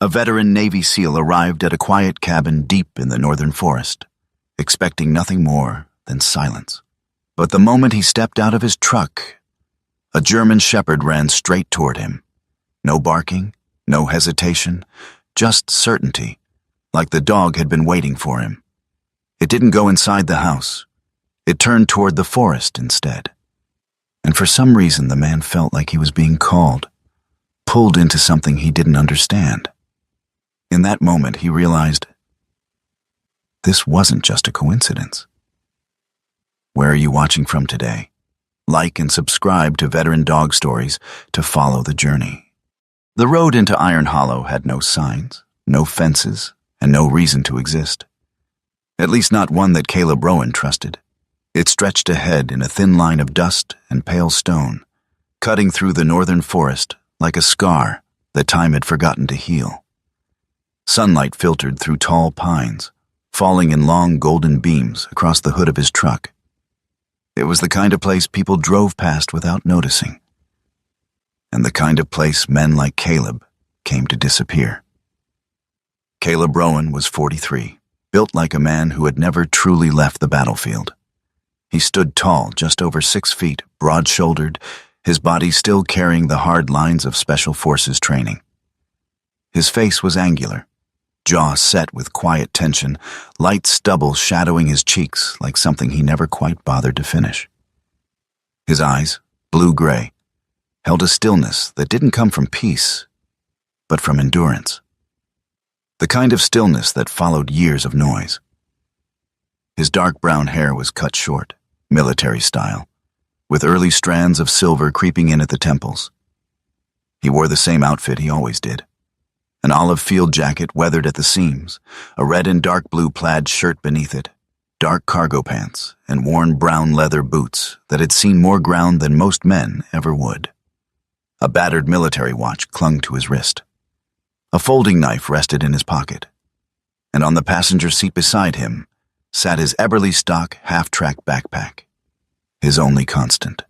A veteran Navy SEAL arrived at a quiet cabin deep in the northern forest, expecting nothing more than silence. But the moment he stepped out of his truck, a German shepherd ran straight toward him. No barking, no hesitation, just certainty, like the dog had been waiting for him. It didn't go inside the house. It turned toward the forest instead. And for some reason, the man felt like he was being called, pulled into something he didn't understand. In that moment, he realized this wasn't just a coincidence. Where are you watching from today? Like and subscribe to Veteran Dog Stories to follow the journey. The road into Iron Hollow had no signs, no fences, and no reason to exist. At least not one that Caleb Rowan trusted. It stretched ahead in a thin line of dust and pale stone, cutting through the northern forest like a scar that time had forgotten to heal. Sunlight filtered through tall pines, falling in long golden beams across the hood of his truck. It was the kind of place people drove past without noticing, and the kind of place men like Caleb came to disappear. Caleb Rowan was 43, built like a man who had never truly left the battlefield. He stood tall, just over 6 feet, broad-shouldered, his body still carrying the hard lines of Special Forces training. His face was angular, jaw set with quiet tension, light stubble shadowing his cheeks like something he never quite bothered to finish. His eyes, blue-gray, held a stillness that didn't come from peace, but from endurance. The kind of stillness that followed years of noise. His dark brown hair was cut short, military style, with early strands of silver creeping in at the temples. He wore the same outfit he always did. An olive field jacket weathered at the seams, a red and dark blue plaid shirt beneath it, dark cargo pants, and worn brown leather boots that had seen more ground than most men ever would. A battered military watch clung to his wrist. A folding knife rested in his pocket, and on the passenger seat beside him sat his Eberly stock half-track backpack, his only constant.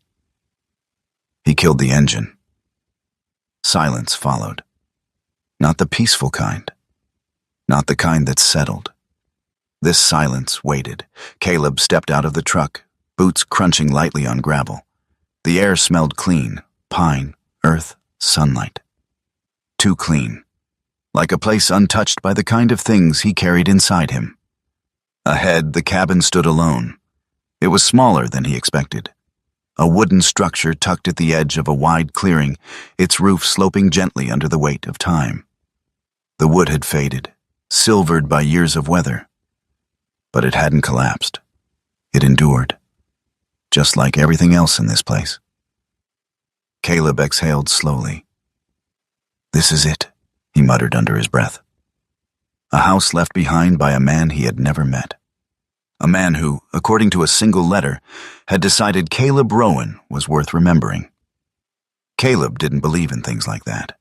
He killed the engine. Silence followed. Not the peaceful kind. Not the kind that settled. This silence waited. Caleb stepped out of the truck, boots crunching lightly on gravel. The air smelled clean, pine, earth, sunlight. Too clean. Like a place untouched by the kind of things he carried inside him. Ahead, the cabin stood alone. It was smaller than he expected. A wooden structure tucked at the edge of a wide clearing, its roof sloping gently under the weight of time. The wood had faded, silvered by years of weather. But it hadn't collapsed. It endured, just like everything else in this place. Caleb exhaled slowly. "This is it," he muttered under his breath. A house left behind by a man he had never met. A man who, according to a single letter, had decided Caleb Rowan was worth remembering. Caleb didn't believe in things like that.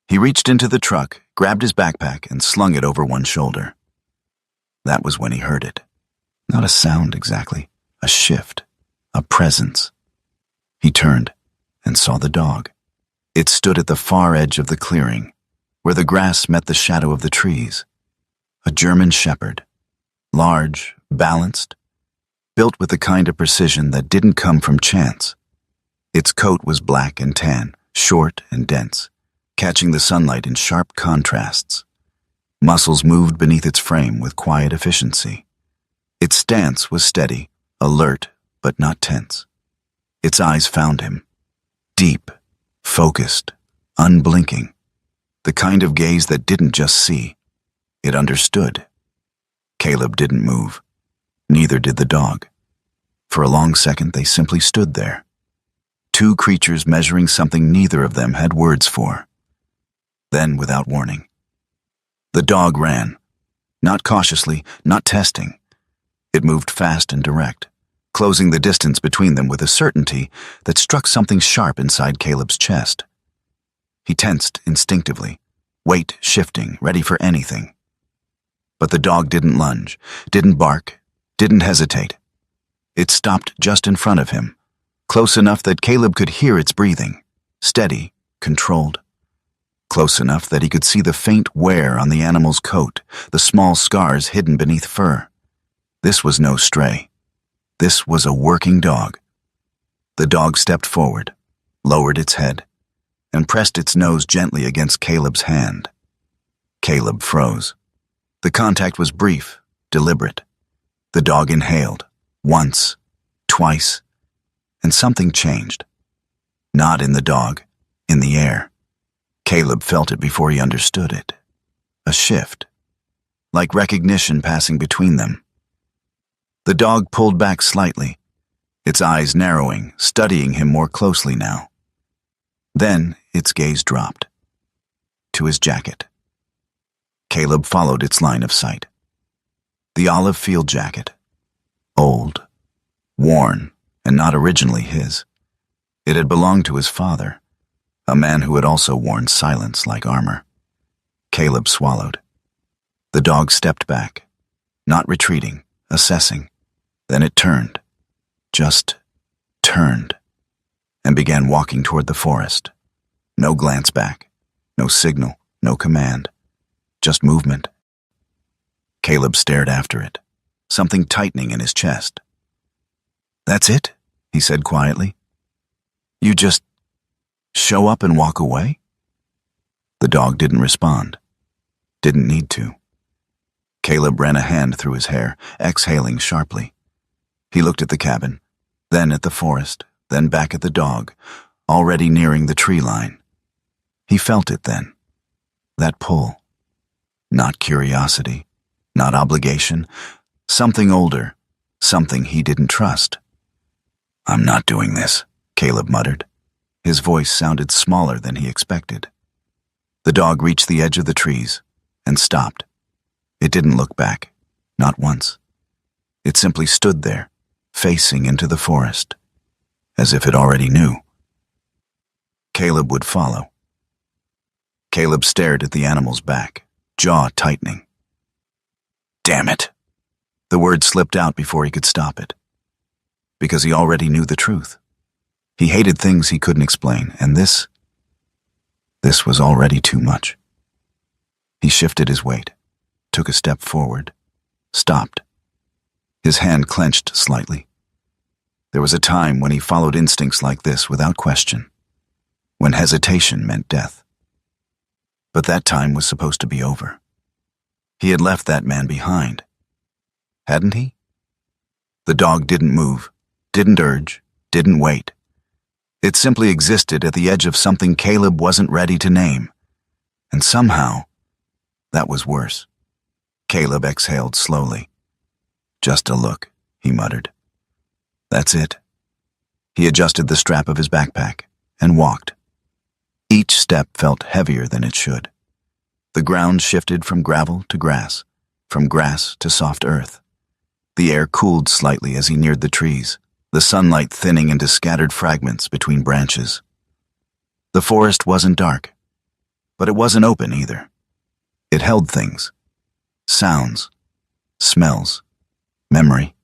He reached into the truck, grabbed his backpack, and slung it over one shoulder. That was when he heard it. Not a sound exactly, a shift, a presence. He turned and saw the dog. It stood at the far edge of the clearing, where the grass met the shadow of the trees. A German shepherd, large, balanced, built with the kind of precision that didn't come from chance. Its coat was black and tan, short and dense, catching the sunlight in sharp contrasts. Muscles moved beneath its frame with quiet efficiency. Its stance was steady, alert, but not tense. Its eyes found him. Deep, focused, unblinking. The kind of gaze that didn't just see. It understood. Caleb didn't move. Neither did the dog. For a long second, they simply stood there. Two creatures measuring something neither of them had words for. Then, without warning, the dog ran. Not cautiously, not testing. It moved fast and direct, closing the distance between them with a certainty that struck something sharp inside Caleb's chest. He tensed instinctively, weight shifting, ready for anything. But the dog didn't lunge, didn't bark, didn't hesitate. It stopped just in front of him, close enough that Caleb could hear its breathing, steady, controlled. close enough that he could see the faint wear on the animal's coat, the small scars hidden beneath fur. This was no stray. This was a working dog. The dog stepped forward, lowered its head, and pressed its nose gently against Caleb's hand. Caleb froze. The contact was brief, deliberate. The dog inhaled, once, twice, and something changed. Not in the dog, in the air. Caleb felt it before he understood it. A shift, like recognition passing between them. The dog pulled back slightly, its eyes narrowing, studying him more closely now. Then its gaze dropped. To his jacket. Caleb followed its line of sight. The olive field jacket. Old, worn, and not originally his. It had belonged to his father, a man who had also worn silence like armor. Caleb swallowed. The dog stepped back, not retreating, assessing. Then it turned, just turned, and began walking toward the forest. No glance back, no signal, no command, just movement. Caleb stared after it, something tightening in his chest. "That's it?" he said quietly. "You just show up and walk away?" The dog didn't respond. Didn't need to. Caleb ran a hand through his hair, exhaling sharply. He looked at the cabin, then at the forest, then back at the dog, already nearing the tree line. He felt it then. That pull. Not curiosity, not obligation. Something older, something he didn't trust. "I'm not doing this," Caleb muttered. His voice sounded smaller than he expected. The dog reached the edge of the trees and stopped. It didn't look back, not once. It simply stood there, facing into the forest, as if it already knew. Caleb would follow. Caleb stared at the animal's back, jaw tightening. "Damn it!" The word slipped out before he could stop it. Because he already knew the truth. He hated things he couldn't explain, and this was already too much. He shifted his weight, took a step forward, stopped. His hand clenched slightly. There was a time when he followed instincts like this without question, when hesitation meant death. But that time was supposed to be over. He had left that man behind. Hadn't he? The dog didn't move, didn't urge, didn't wait. It simply existed at the edge of something Caleb wasn't ready to name. And somehow, that was worse. Caleb exhaled slowly. "Just a look," he muttered. That's it. He adjusted the strap of his backpack and walked. Each step felt heavier than it should. The ground shifted from gravel to grass, from grass to soft earth. The air cooled slightly as he neared the trees, the sunlight thinning into scattered fragments between branches. The forest wasn't dark, but it wasn't open either. It held things. Sounds. Smells. Memory.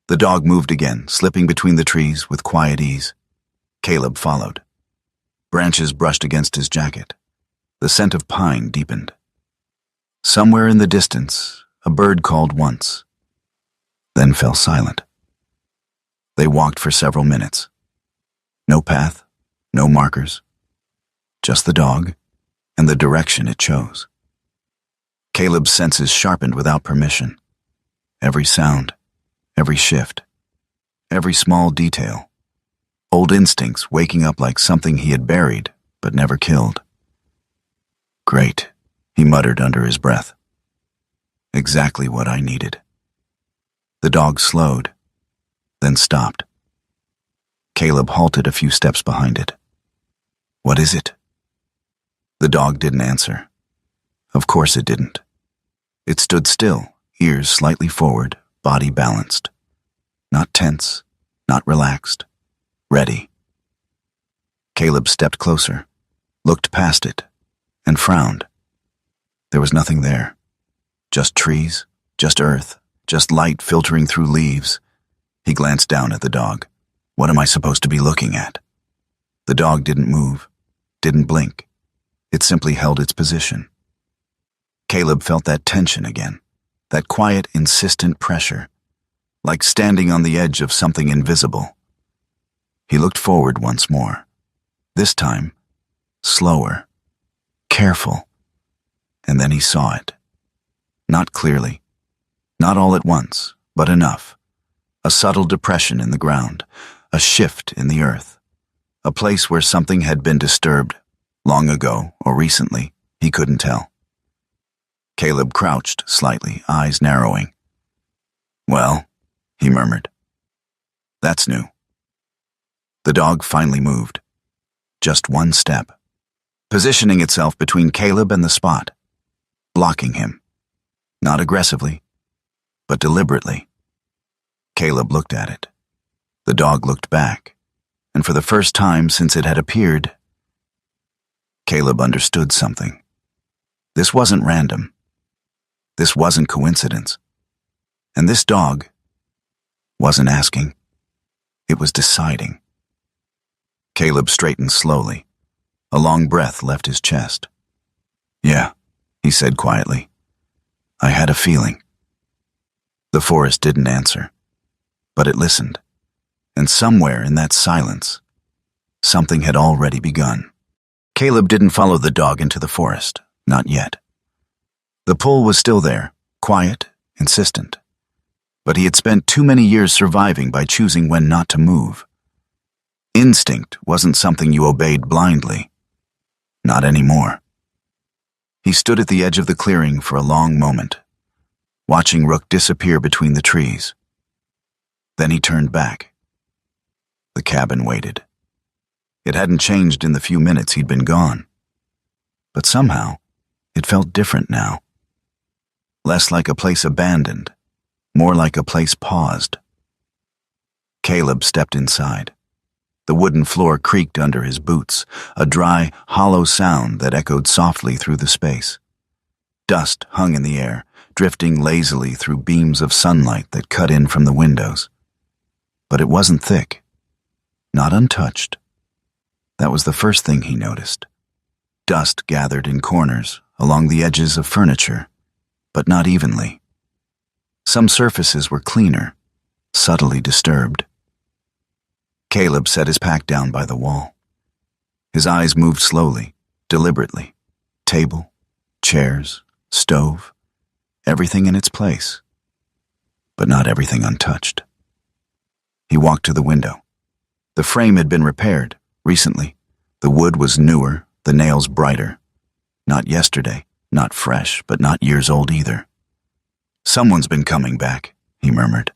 The dog moved again, slipping between the trees with quiet ease. Caleb followed. Branches brushed against his jacket. The scent of pine deepened. Somewhere in the distance, a bird called once, then fell silent. They walked for several minutes. No path, no markers, just the dog and the direction it chose. Caleb's senses sharpened without permission. Every sound, every shift, every small detail. Old instincts waking up like something he had buried but never killed. "Great," he muttered under his breath. "Exactly what I needed." The dog slowed, then stopped. Caleb halted a few steps behind it. "What is it?" The dog didn't answer. Of course it didn't. It stood still, ears slightly forward, body balanced. Not tense, not relaxed. Ready. Caleb stepped closer, looked past it, and frowned. There was nothing there. Just trees, just earth, just light filtering through leaves. He glanced down at the dog. What am I supposed to be looking at? The dog didn't move, didn't blink. It simply held its position. Caleb felt that tension again, that quiet, insistent pressure, like standing on the edge of something invisible. He looked forward once more, this time slower, careful, and then he saw it. Not clearly, not all at once, but enough. A subtle depression in the ground, a shift in the earth, a place where something had been disturbed, long ago or recently, he couldn't tell. Caleb crouched slightly, eyes narrowing. "Well," he murmured. "That's new." The dog finally moved. Just one step, positioning itself between Caleb and the spot, blocking him. Not aggressively, but deliberately. Caleb looked at it. The dog looked back, and for the first time since it had appeared, Caleb understood something. This wasn't random. This wasn't coincidence. And this dog wasn't asking. It was deciding. Caleb straightened slowly. A long breath left his chest. "Yeah," he said quietly. "I had a feeling." The forest didn't answer, but it listened. And somewhere in that silence, something had already begun. Caleb didn't follow the dog into the forest, not yet. The pull was still there, quiet, insistent. But he had spent too many years surviving by choosing when not to move. Instinct wasn't something you obeyed blindly. Not anymore. He stood at the edge of the clearing for a long moment, watching Rook disappear between the trees. Then he turned back. The cabin waited. It hadn't changed in the few minutes he'd been gone. But somehow, it felt different now. Less like a place abandoned, more like a place paused. Caleb stepped inside. The wooden floor creaked under his boots, a dry, hollow sound that echoed softly through the space. Dust hung in the air, drifting lazily through beams of sunlight that cut in from the windows. But it wasn't thick, not untouched. That was the first thing he noticed. Dust gathered in corners, along the edges of furniture, but not evenly. Some surfaces were cleaner, subtly disturbed. Caleb set his pack down by the wall. His eyes moved slowly, deliberately. Table, chairs, stove, everything in its place, but not everything untouched. He walked to the window. The frame had been repaired recently. The wood was newer, the nails brighter. Not yesterday, not fresh, but not years old either. "Someone's been coming back," he murmured.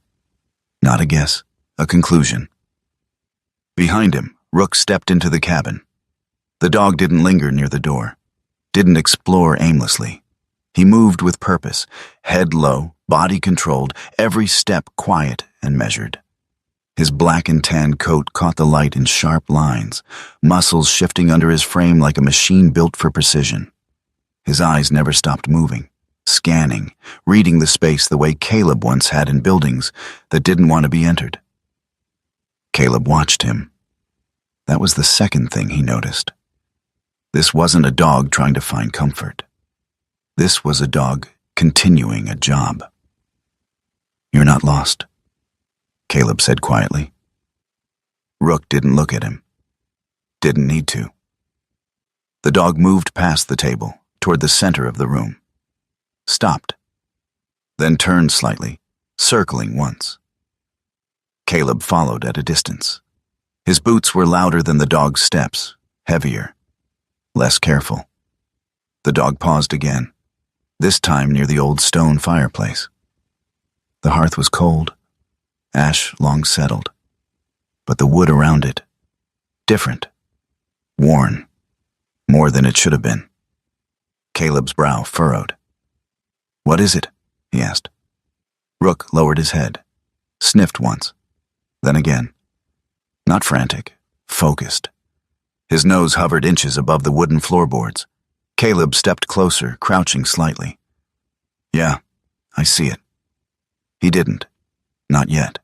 Not a guess, a conclusion. Behind him, Rook stepped into the cabin. The dog didn't linger near the door, didn't explore aimlessly. He moved with purpose, head low, body controlled, every step quiet and measured. His black and tan coat caught the light in sharp lines, muscles shifting under his frame like a machine built for precision. His eyes never stopped moving, scanning, reading the space the way Caleb once had in buildings that didn't want to be entered. Caleb watched him. That was the second thing he noticed. This wasn't a dog trying to find comfort. This was a dog continuing a job. "You're not lost," Caleb said quietly. Rook didn't look at him. Didn't need to. The dog moved past the table, toward the center of the room. Stopped. Then turned slightly, circling once. Caleb followed at a distance. His boots were louder than the dog's steps, heavier, less careful. The dog paused again, this time near the old stone fireplace. The hearth was cold, ash long settled, but the wood around it, different, worn, more than it should have been. Caleb's brow furrowed. "What is it?" he asked. Rook lowered his head, sniffed once, then again. Not frantic, focused. His nose hovered inches above the wooden floorboards. Caleb stepped closer, crouching slightly. "Yeah, I see it." He didn't. Not yet.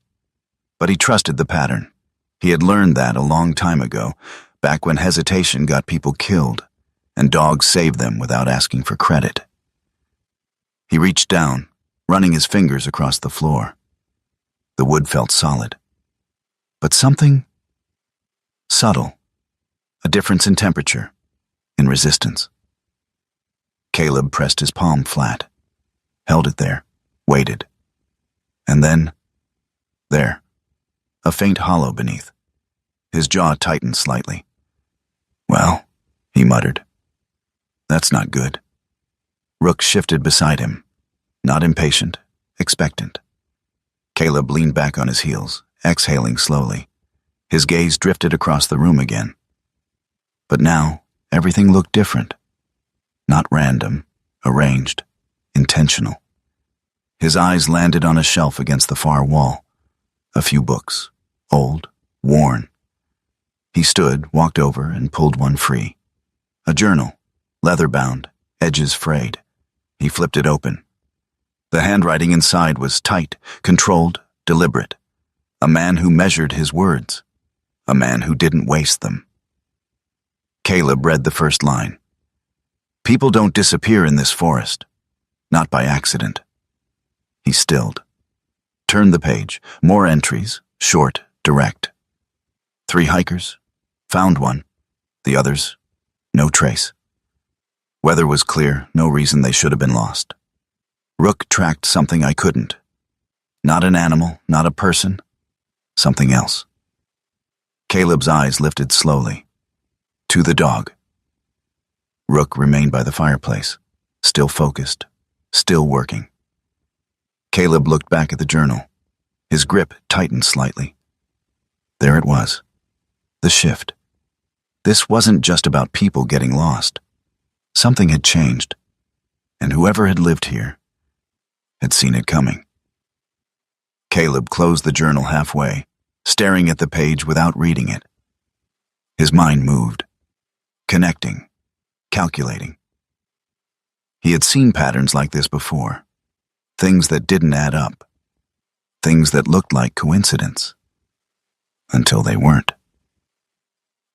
But he trusted the pattern. He had learned that a long time ago, back when hesitation got people killed. and dogs save them without asking for credit. He reached down, running his fingers across the floor. The wood felt solid. But something subtle, a difference in temperature, in resistance. Caleb pressed his palm flat, held it there, waited. And then, there, a faint hollow beneath. His jaw tightened slightly. "Well," he muttered. "That's not good." Rook shifted beside him, not impatient, expectant. Caleb leaned back on his heels, exhaling slowly. His gaze drifted across the room again. But now, everything looked different. Not random, arranged, intentional. His eyes landed on a shelf against the far wall. A few books, old, worn. He stood, walked over, and pulled one free. A journal, leather-bound, edges frayed. He flipped it open. The handwriting inside was tight, controlled, deliberate. A man who measured his words. A man who didn't waste them. Caleb read the first line. "People don't disappear in this forest. Not by accident." He stilled. Turned the page. More entries, short, direct. 3 hikers. Found one. The others, no trace. Weather was clear, no reason they should have been lost. Rook tracked something I couldn't. Not an animal, not a person. Something else. Caleb's eyes lifted slowly. To the dog. Rook remained by the fireplace, still focused, still working. Caleb looked back at the journal. His grip tightened slightly. There it was. The shift. This wasn't just about people getting lost. Something had changed, and whoever had lived here had seen it coming. Caleb closed the journal halfway, staring at the page without reading it. His mind moved, connecting, calculating. He had seen patterns like this before, things that didn't add up, things that looked like coincidence, until they weren't.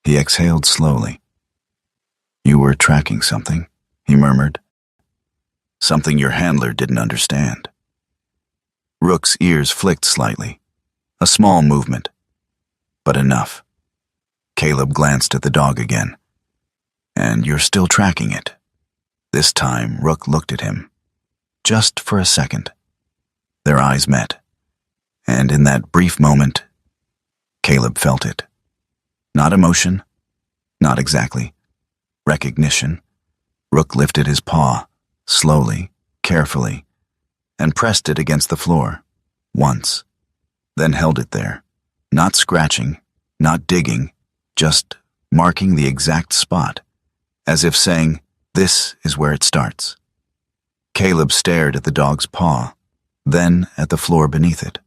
He exhaled slowly. "You were tracking something," he murmured. "Something your handler didn't understand." Rook's ears flicked slightly. A small movement, but enough. Caleb glanced at the dog again. "And you're still tracking it." This time, Rook looked at him. Just for a second. Their eyes met. And in that brief moment, Caleb felt it. Not emotion, not exactly. Recognition. Rook lifted his paw, slowly, carefully, and pressed it against the floor, once, then held it there, not scratching, not digging, just marking the exact spot, as if saying, "This is where it starts." Caleb stared at the dog's paw, then at the floor beneath it.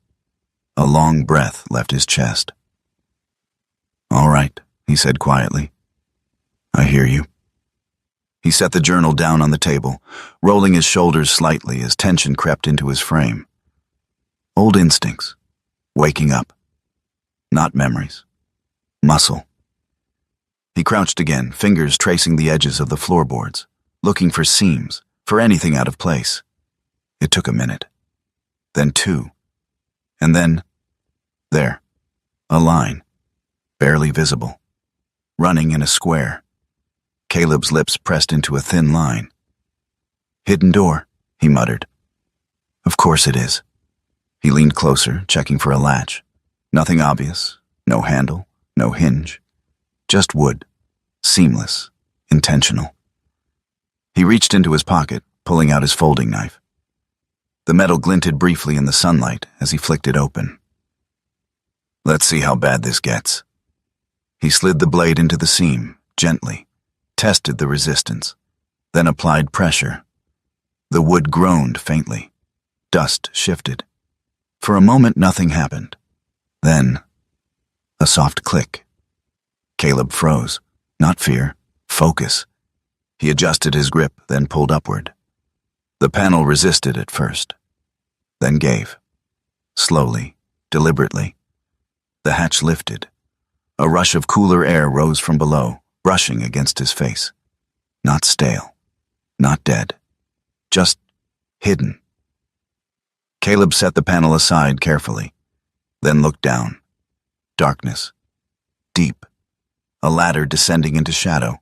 A long breath left his chest. "All right," he said quietly. "I hear you." He set the journal down on the table, rolling his shoulders slightly as tension crept into his frame. Old instincts, waking up. Not memories. Muscle. He crouched again, fingers tracing the edges of the floorboards, looking for seams, for anything out of place. It took a minute. Then 2. And then, there, a line, barely visible, running in a square. Caleb's lips pressed into a thin line. "Hidden door," he muttered. "Of course it is." He leaned closer, checking for a latch. Nothing obvious, no handle, no hinge. Just wood, seamless, intentional. He reached into his pocket, pulling out his folding knife. The metal glinted briefly in the sunlight as he flicked it open. "Let's see how bad this gets." He slid the blade into the seam, gently, tested the resistance, then applied pressure. The wood groaned faintly. Dust shifted. For a moment, nothing happened. Then, a soft click. Caleb froze. Not fear, focus. He adjusted his grip, then pulled upward. The panel resisted at first, then gave. Slowly, deliberately. The hatch lifted. A rush of cooler air rose from below, brushing against his face. Not stale. Not dead. Just hidden. Caleb set the panel aside carefully, then looked down. Darkness. Deep. A ladder descending into shadow.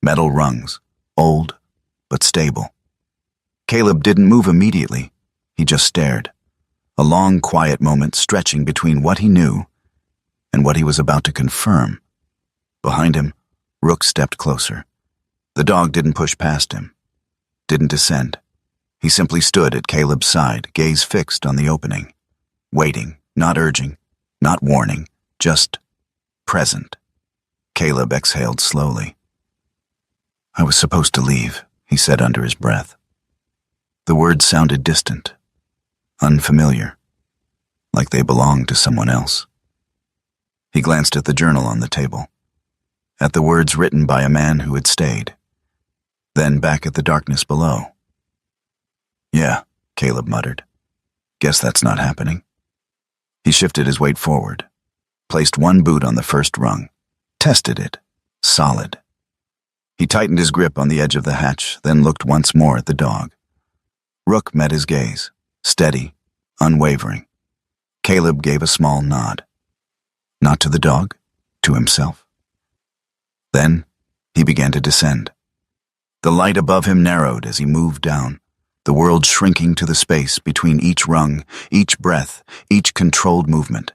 Metal rungs. Old, but stable. Caleb didn't move immediately. He just stared. A long, quiet moment stretching between what he knew and what he was about to confirm. Behind him, Rook stepped closer. The dog didn't push past him. Didn't descend. He simply stood at Caleb's side, gaze fixed on the opening. Waiting, not urging, not warning, just present. Caleb exhaled slowly. "I was supposed to leave," he said under his breath. The words sounded distant, unfamiliar, like they belonged to someone else. He glanced at the journal on the table, at the words written by a man who had stayed, then back at the darkness below. "Yeah," Caleb muttered. "Guess that's not happening." He shifted his weight forward, placed one boot on the first rung, tested it, solid. He tightened his grip on the edge of the hatch, then looked once more at the dog. Rook met his gaze, steady, unwavering. Caleb gave a small nod. Not to the dog, to himself. Then he began to descend. The light above him narrowed as he moved down, the world shrinking to the space between each rung, each breath, each controlled movement.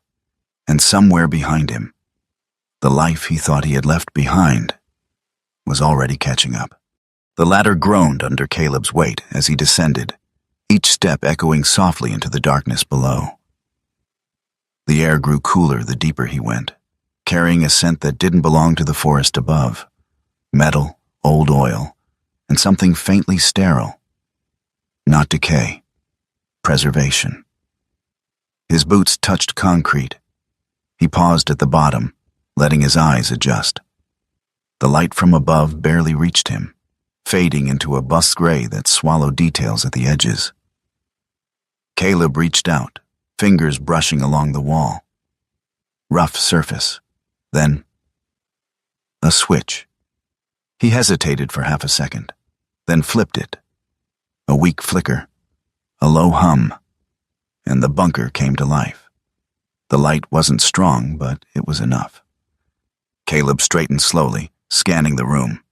And somewhere behind him, the life he thought he had left behind was already catching up. The ladder groaned under Caleb's weight as he descended, each step echoing softly into the darkness below. The air grew cooler the deeper he went, carrying a scent that didn't belong to the forest above. Metal, old oil, and something faintly sterile. Not decay. Preservation. His boots touched concrete. He paused at the bottom, letting his eyes adjust. The light from above barely reached him, fading into a bus gray that swallowed details at the edges. Caleb reached out, fingers brushing along the wall. Rough surface. Then, a switch. He hesitated for half a second, then flipped it. A weak flicker, a low hum, and the bunker came to life. The light wasn't strong, but it was enough. Caleb straightened slowly, scanning the room.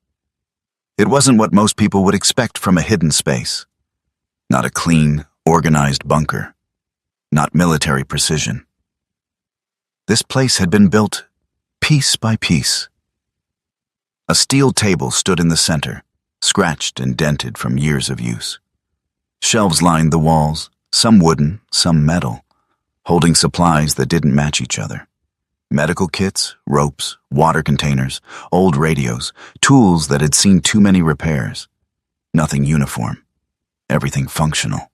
It wasn't what most people would expect from a hidden space. Not a clean, organized bunker. Not military precision. This place had been built piece by piece. A steel table stood in the center, scratched and dented from years of use. Shelves lined the walls, some wooden, some metal, holding supplies that didn't match each other. Medical kits, ropes, water containers, old radios, tools that had seen too many repairs. Nothing uniform. Everything functional.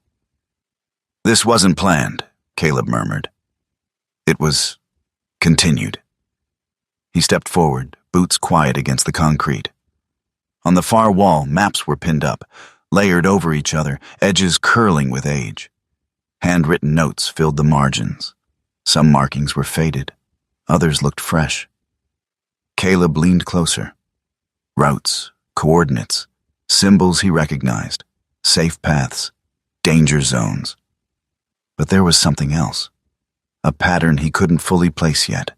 "This wasn't planned," Caleb murmured. It was continued. He stepped forward, boots quiet against the concrete. On the far wall, maps were pinned up, layered over each other, edges curling with age. Handwritten notes filled the margins. Some markings were faded. Others looked fresh. Caleb leaned closer. Routes, coordinates, symbols he recognized, safe paths, danger zones. But there was something else, a pattern he couldn't fully place yet.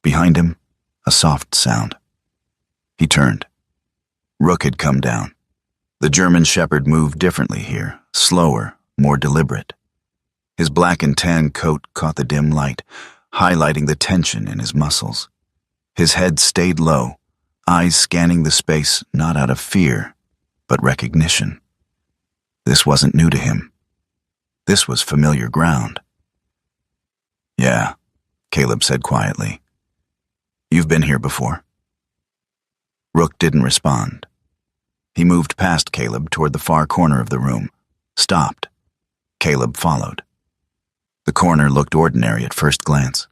Behind him, a soft sound. He turned. Rook had come down. The German shepherd moved differently here, slower, more deliberate. His black and tan coat caught the dim light, highlighting the tension in his muscles. His head stayed low, eyes scanning the space not out of fear, but recognition. This wasn't new to him. This was familiar ground. "Yeah," Caleb said quietly. "You've been here before." Rook didn't respond. He moved past Caleb toward the far corner of the room, stopped. Caleb followed. The corner looked ordinary at first glance.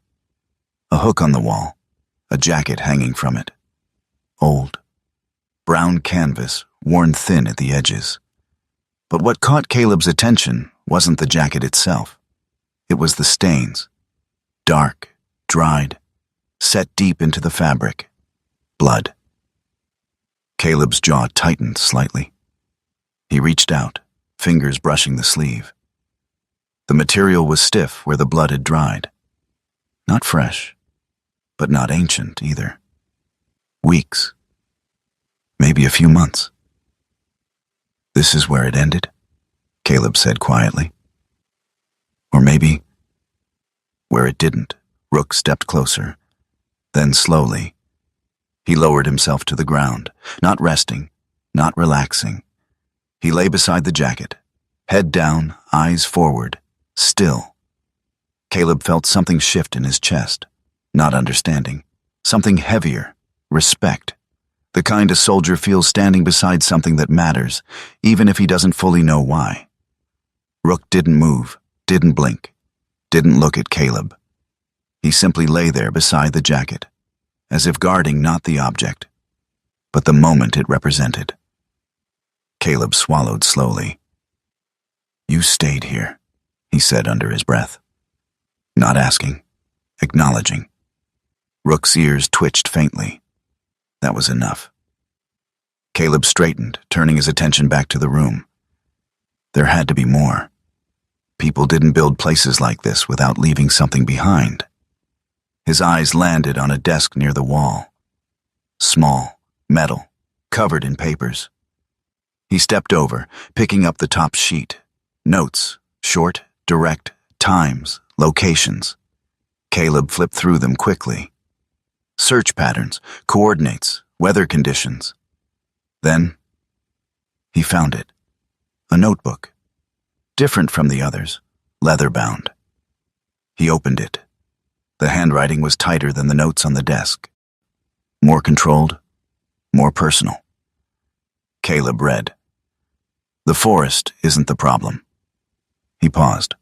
A hook on the wall, a jacket hanging from it. Old. Brown canvas, worn thin at the edges. But what caught Caleb's attention wasn't the jacket itself. It was the stains. Dark, dried, set deep into the fabric. Blood. Caleb's jaw tightened slightly. He reached out, fingers brushing the sleeve. The material was stiff where the blood had dried. Not fresh, but not ancient either. Weeks. Maybe a few months. This is where it ended, Caleb said quietly. Or maybe where it didn't. Rook stepped closer. Then slowly, he lowered himself to the ground, not resting, not relaxing. He lay beside the jacket, head down, eyes forward, still. Caleb felt something shift in his chest, not understanding. Something heavier, respect. The kind a soldier feels standing beside something that matters, even if he doesn't fully know why. Rook didn't move, didn't blink, didn't look at Caleb. He simply lay there beside the jacket, as if guarding not the object, but the moment it represented. Caleb swallowed slowly. "You stayed here," he said under his breath. Not asking, acknowledging. Rook's ears twitched faintly. That was enough. Caleb straightened, turning his attention back to the room. There had to be more. People didn't build places like this without leaving something behind. His eyes landed on a desk near the wall. Small, metal, covered in papers. He stepped over, picking up the top sheet. Notes, short, direct, times, locations. Caleb flipped through them quickly. Search patterns, coordinates, weather conditions. Then, he found it. A notebook. Different from the others, leather-bound. He opened it. The handwriting was tighter than the notes on the desk. More controlled, more personal. Caleb read. "The forest isn't the problem." He paused,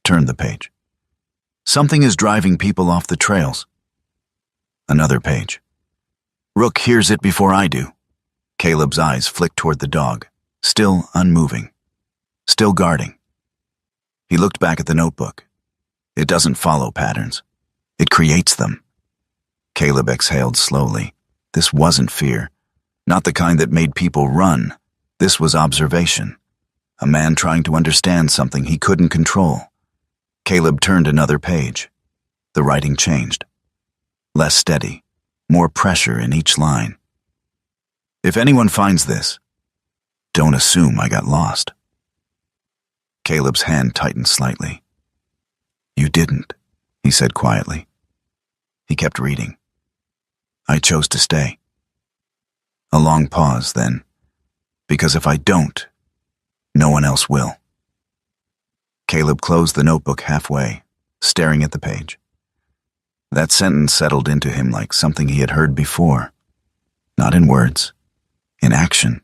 turned the page. "Something is driving people off the trails." Another page. "Rook hears it before I do." Caleb's eyes flicked toward the dog, still unmoving, still guarding. He looked back at the notebook. It doesn't follow patterns. It creates them. Caleb exhaled slowly. This wasn't fear, not the kind that made people run. This was observation. A man trying to understand something he couldn't control. Caleb turned another page. The writing changed. Less steady, more pressure in each line. "If anyone finds this, don't assume I got lost." Caleb's hand tightened slightly. "You didn't," he said quietly. He kept reading. "I chose to stay." A long pause, then, "Because if I don't, no one else will." Caleb closed the notebook halfway, staring at the page. That sentence settled into him like something he had heard before. Not in words, in action,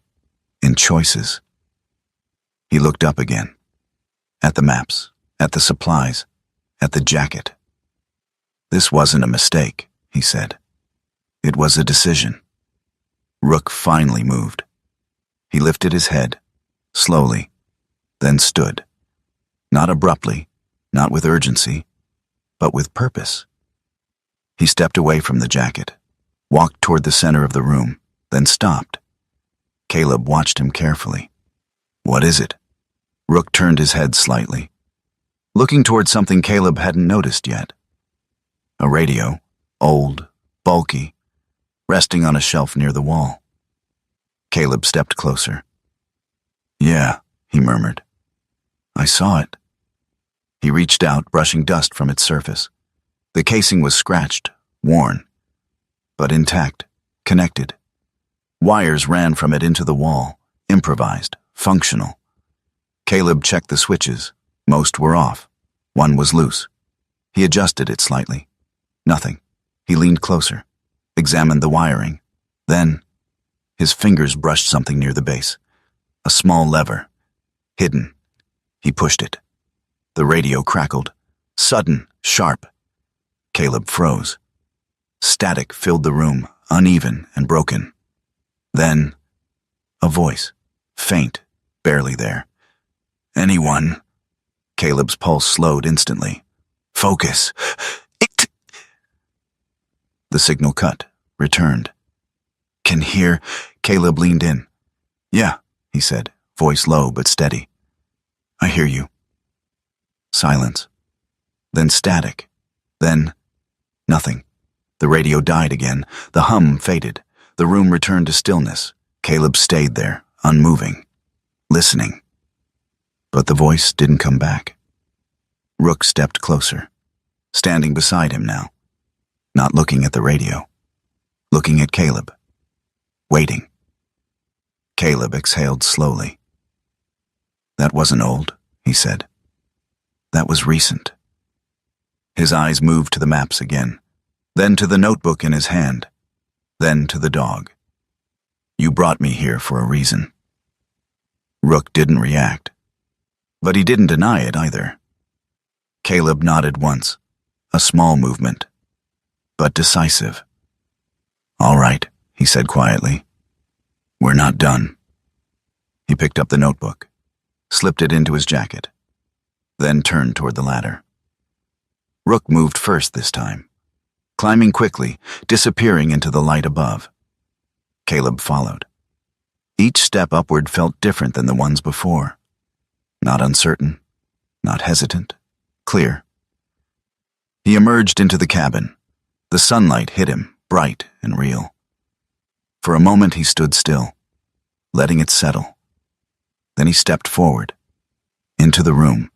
in choices. He looked up again. At the maps, at the supplies, at the jacket. "This wasn't a mistake," he said. "It was a decision." Rook finally moved. He lifted his head, slowly, then stood. Not abruptly, not with urgency, but with purpose. He stepped away from the jacket, walked toward the center of the room, then stopped. Caleb watched him carefully. "What is it?" Rook turned his head slightly, looking toward something Caleb hadn't noticed yet. A radio, old, bulky, resting on a shelf near the wall. Caleb stepped closer. "Yeah," he murmured. "I saw it." He reached out, brushing dust from its surface. The casing was scratched, worn, but intact, connected. Wires ran from it into the wall, improvised, functional. Caleb checked the switches. Most were off. One was loose. He adjusted it slightly. Nothing. He leaned closer, examined the wiring. Then, his fingers brushed something near the base. A small lever. Hidden. He pushed it. The radio crackled. Sudden, sharp. Caleb froze. Static filled the room, uneven and broken. Then, a voice. Faint, barely there. "Anyone?" Caleb's pulse slowed instantly. "Focus. It." The signal cut, returned. Can Caleb leaned in. "Yeah," he said, voice low but steady. "I hear you." Silence. Then static. Then nothing. The radio died again. The hum faded. The room returned to stillness. Caleb stayed there, unmoving, listening. But the voice didn't come back. Rook stepped closer, standing beside him now, not looking at the radio, looking at Caleb, waiting. Caleb exhaled slowly. "That wasn't old," he said. "That was recent." His eyes moved to the maps again, then to the notebook in his hand, then to the dog. "You brought me here for a reason." Rook didn't react, but he didn't deny it either. Caleb nodded once, a small movement, but decisive. "All right," he said quietly. "We're not done." He picked up the notebook, slipped it into his jacket, then turned toward the ladder. Rook moved first this time, climbing quickly, disappearing into the light above. Caleb followed. Each step upward felt different than the ones before. Not uncertain, not hesitant, clear. He emerged into the cabin. The sunlight hit him, bright and real. For a moment he stood still, letting it settle. Then he stepped forward, into the room,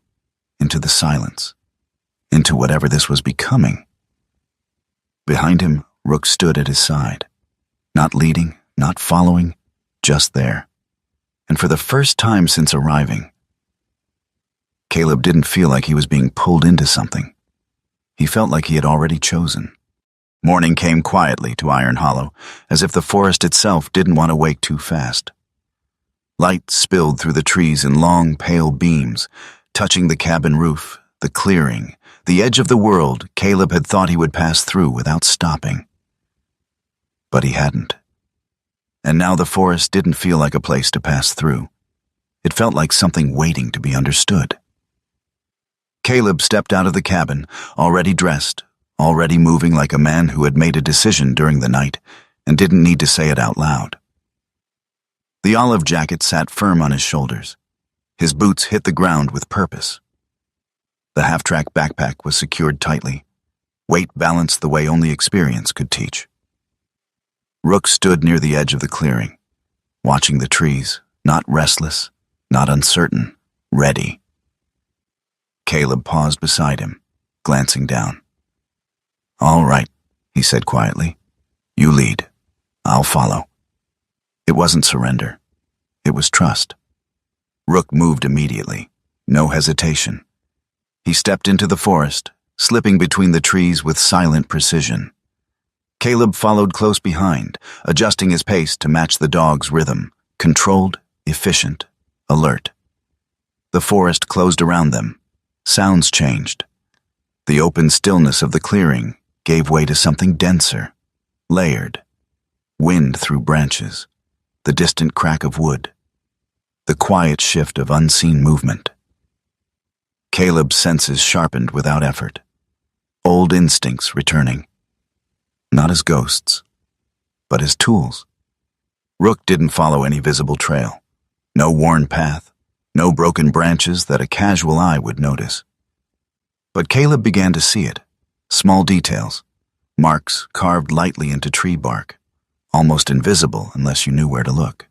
into the silence, into whatever this was becoming. Behind him, Rook stood at his side, not leading, not following, just there. And for the first time since arriving, Caleb didn't feel like he was being pulled into something. He felt like he had already chosen. Morning came quietly to Iron Hollow, as if the forest itself didn't want to wake too fast. Light spilled through the trees in long, pale beams, touching the cabin roof, the clearing, the edge of the world Caleb had thought he would pass through without stopping. But he hadn't. And now the forest didn't feel like a place to pass through. It felt like something waiting to be understood. Caleb stepped out of the cabin, already dressed, already moving like a man who had made a decision during the night and didn't need to say it out loud. The olive jacket sat firm on his shoulders. His boots hit the ground with purpose. The half-track backpack was secured tightly, weight balanced the way only experience could teach. Rook stood near the edge of the clearing, watching the trees, not restless, not uncertain, ready. Caleb paused beside him, glancing down. "All right," he said quietly. "You lead. I'll follow." It wasn't surrender. It was trust. Rook moved immediately, no hesitation. He stepped into the forest, slipping between the trees with silent precision. Caleb followed close behind, adjusting his pace to match the dog's rhythm, controlled, efficient, alert. The forest closed around them. Sounds changed. The open stillness of the clearing gave way to something denser, layered. Wind through branches, the distant crack of wood, the quiet shift of unseen movement. Caleb's senses sharpened without effort, old instincts returning. Not as ghosts, but as tools. Rook didn't follow any visible trail. No worn path, no broken branches that a casual eye would notice. But Caleb began to see it, small details, marks carved lightly into tree bark, almost invisible unless you knew where to look.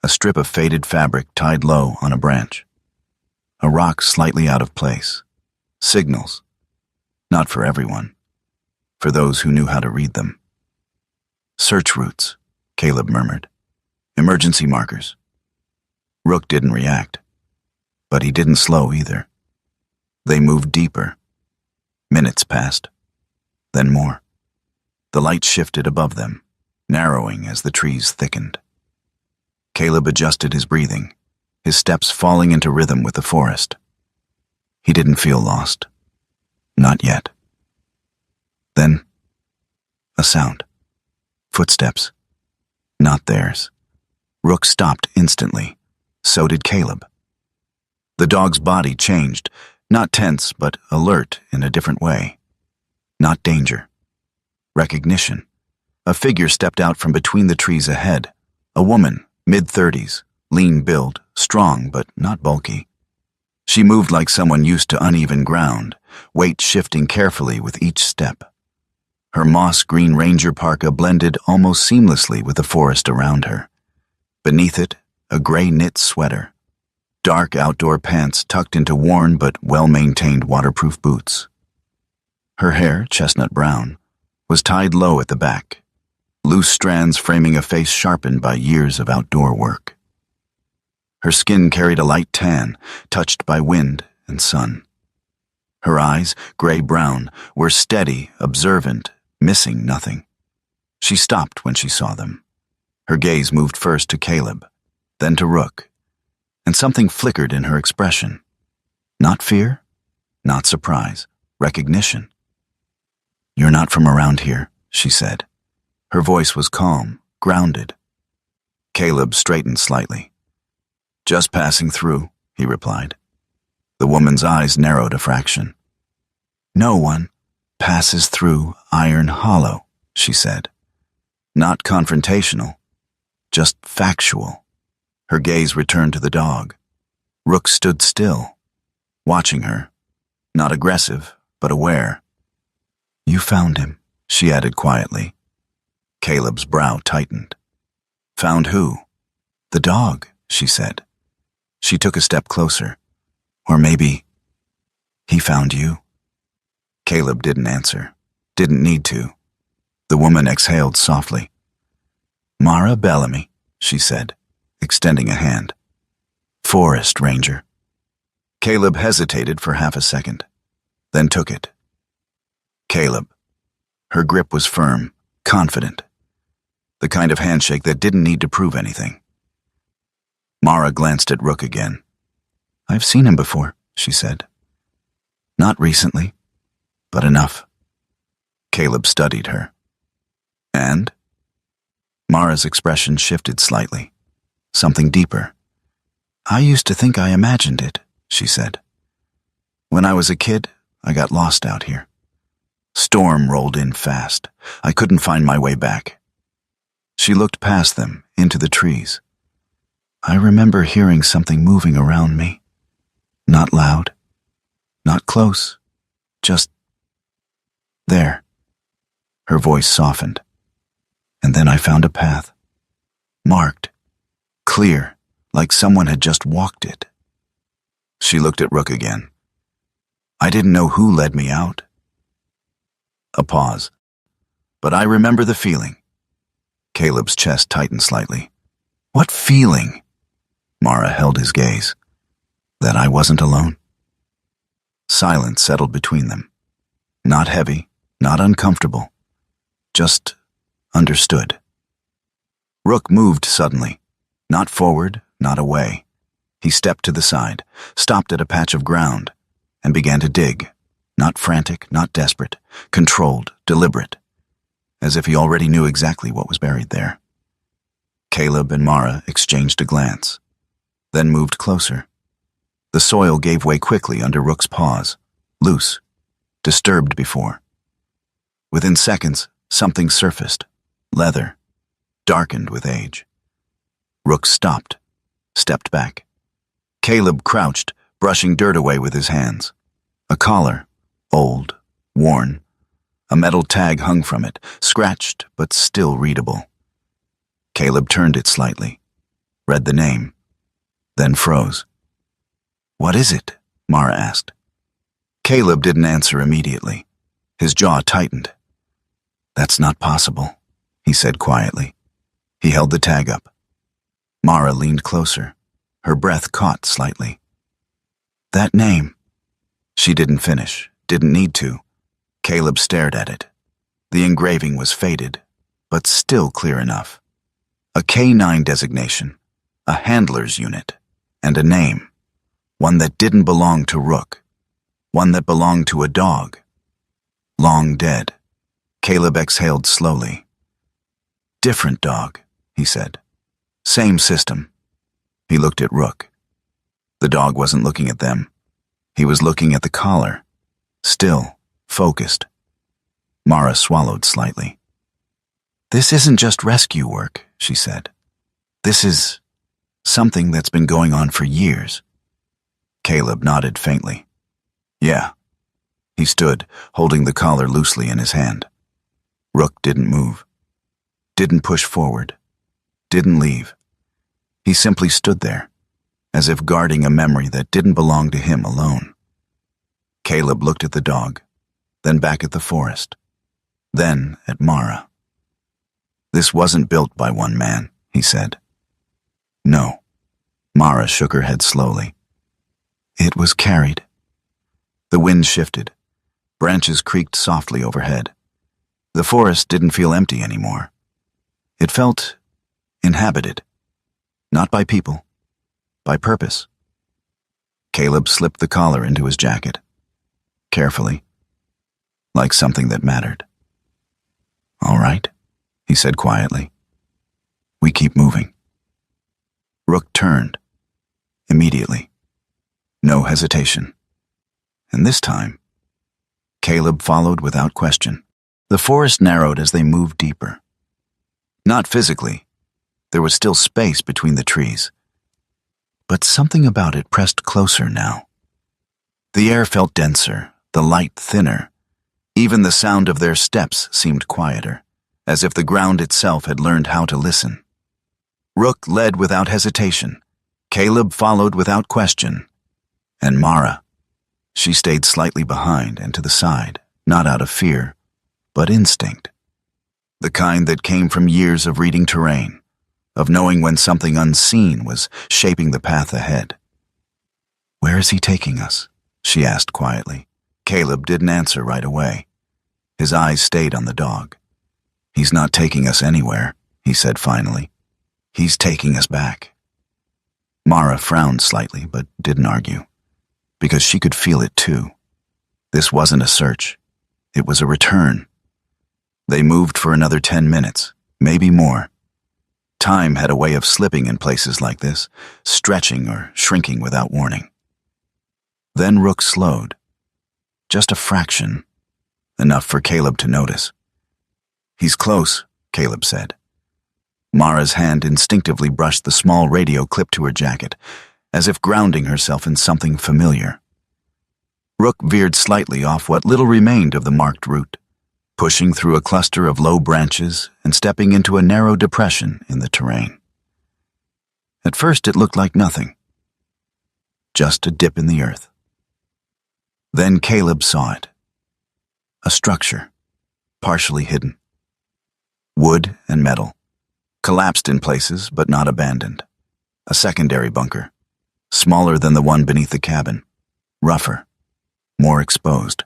A strip of faded fabric tied low on a branch. A rock slightly out of place. Signals. Not for everyone. For those who knew how to read them. "Search routes," Caleb murmured. "Emergency markers." Rook didn't react, but he didn't slow either. They moved deeper. Minutes passed, then more. The light shifted above them, narrowing as the trees thickened. Caleb adjusted his breathing, his steps falling into rhythm with the forest. He didn't feel lost. Not yet. Then, a sound. Footsteps. Not theirs. Rook stopped instantly. So did Caleb. The dog's body changed, not tense, but alert in a different way. Not danger. Recognition. A figure stepped out from between the trees ahead, A woman, mid-30s, lean build, strong but not bulky. She moved like someone used to uneven ground, weight shifting carefully with each step. Her moss-green ranger parka blended almost seamlessly with the forest around her. Beneath it, a gray knit sweater. Dark outdoor pants tucked into worn but well-maintained waterproof boots. Her hair, chestnut brown, was tied low at the back, loose strands framing a face sharpened by years of outdoor work. Her skin carried a light tan, touched by wind and sun. Her eyes, gray-brown, were steady, observant, missing nothing. She stopped when she saw them. Her gaze moved first to Caleb, then to Rook, and something flickered in her expression. Not fear, not surprise, recognition. "You're not from around here," she said. Her voice was calm, grounded. Caleb straightened slightly. "Just passing through," he replied. The woman's eyes narrowed a fraction. "No one passes through Iron Hollow," she said. Not confrontational, just factual. Her gaze returned to the dog. Rook stood still, watching her, not aggressive, but aware. "You found him," she added quietly. Caleb's brow tightened. "Found who?" "The dog," she said. She took a step closer. "Or maybe he found you." Caleb didn't answer, didn't need to. The woman exhaled softly. "Mara Bellamy," she said, extending a hand. "Forest Ranger." Caleb hesitated for half a second, then took it. Caleb. Her grip was firm, confident. The kind of handshake that didn't need to prove anything. Mara glanced at Rook again. "I've seen him before," she said. "Not recently, but enough." Caleb studied her. "And?" Mara's expression shifted slightly. Something deeper. "I used to think I imagined it," she said. "When I was a kid, I got lost out here. Storm rolled in fast. I couldn't find my way back." She looked past them, into the trees. "I remember hearing something moving around me. Not loud, not close, just there." Her voice softened. "And then I found a path. Marked, clear, like someone had just walked it." She looked at Rook again. "I didn't know who led me out." A pause. "But I remember the feeling." Caleb's chest tightened slightly. "What feeling?" Mara held his gaze. "That I wasn't alone." Silence settled between them. Not heavy, not uncomfortable. Just understood. Rook moved suddenly. Not forward, not away. He stepped to the side, stopped at a patch of ground, and began to dig. Not frantic, not desperate, controlled, deliberate, as if he already knew exactly what was buried there. Caleb and Mara exchanged a glance, then moved closer. The soil gave way quickly under Rook's paws, loose, disturbed before. Within seconds, something surfaced, leather, darkened with age. Rook stopped, stepped back. Caleb crouched, brushing dirt away with his hands. A collar, old, worn. A metal tag hung from it, scratched but still readable. Caleb turned it slightly, read the name, then froze. "What is it?" Mara asked. Caleb didn't answer immediately. His jaw tightened. "That's not possible," he said quietly. He held the tag up. Mara leaned closer. Her breath caught slightly. "That name." She didn't finish, didn't need to. Caleb stared at it. The engraving was faded, but still clear enough. A K-9 designation, a handler's unit, and a name. One that didn't belong to Rook. One that belonged to a dog. Long dead. Caleb exhaled slowly. "Different dog," he said. "Same system." He looked at Rook. The dog wasn't looking at them. He was looking at the collar. Still, focused. Mara swallowed slightly. "This isn't just rescue work," she said. This is something that's been going on for years. Caleb nodded faintly. Yeah. He stood, holding the collar loosely in his hand. Rook didn't move. Didn't push forward. Didn't leave. He simply stood there, as if guarding a memory that didn't belong to him alone. Caleb looked at the dog, then back at the forest, then at Mara. This wasn't built by one man, he said. No. Mara shook her head slowly. It was carried. The wind shifted. Branches creaked softly overhead. The forest didn't feel empty anymore. It felt inhabited. Not by people, by purpose. Caleb slipped the collar into his jacket, carefully, like something that mattered. All right, he said quietly. We keep moving. Rook turned, immediately. No hesitation. And this time, Caleb followed without question. The forest narrowed as they moved deeper. Not physically. There was still space between the trees. But something about it pressed closer now. The air felt denser, the light thinner. Even the sound of their steps seemed quieter, as if the ground itself had learned how to listen. Rook led without hesitation. Caleb followed without question. And Mara, she stayed slightly behind and to the side, not out of fear, but instinct. The kind that came from years of reading terrain, of knowing when something unseen was shaping the path ahead. Where is he taking us? She asked quietly. Caleb didn't answer right away. His eyes stayed on the dog. He's not taking us anywhere, he said finally. He's taking us back. Mara frowned slightly, but didn't argue, because she could feel it too. This wasn't a search. It was a return. They moved for another 10 minutes, maybe more. Time had a way of slipping in places like this, stretching or shrinking without warning. Then Rook slowed. Just a fraction. Enough for Caleb to notice. He's close, Caleb said. Mara's hand instinctively brushed the small radio clipped to her jacket, as if grounding herself in something familiar. Rook veered slightly off what little remained of the marked route, pushing through a cluster of low branches and stepping into a narrow depression in the terrain. At first it looked like nothing. Just a dip in the earth. Then Caleb saw it. A structure, partially hidden. Wood and metal, collapsed in places but not abandoned. A secondary bunker, smaller than the one beneath the cabin, rougher, more exposed.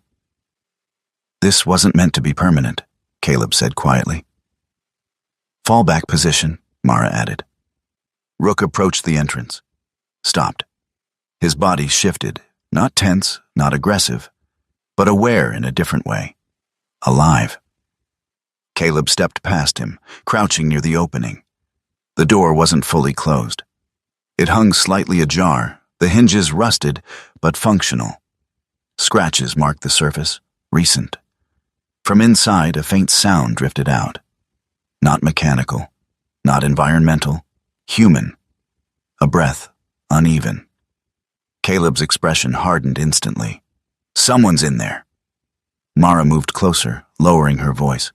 This wasn't meant to be permanent, Caleb said quietly. Fallback position, Mara added. Rook approached the entrance, stopped. His body shifted, not tense, not aggressive, but aware in a different way. Alive. Caleb stepped past him, crouching near the opening. The door wasn't fully closed. It hung slightly ajar, the hinges rusted, but functional. Scratches marked the surface, recent. From inside, a faint sound drifted out. Not mechanical, not environmental, human. A breath, uneven. Caleb's expression hardened instantly. Someone's in there. Mara moved closer, lowering her voice.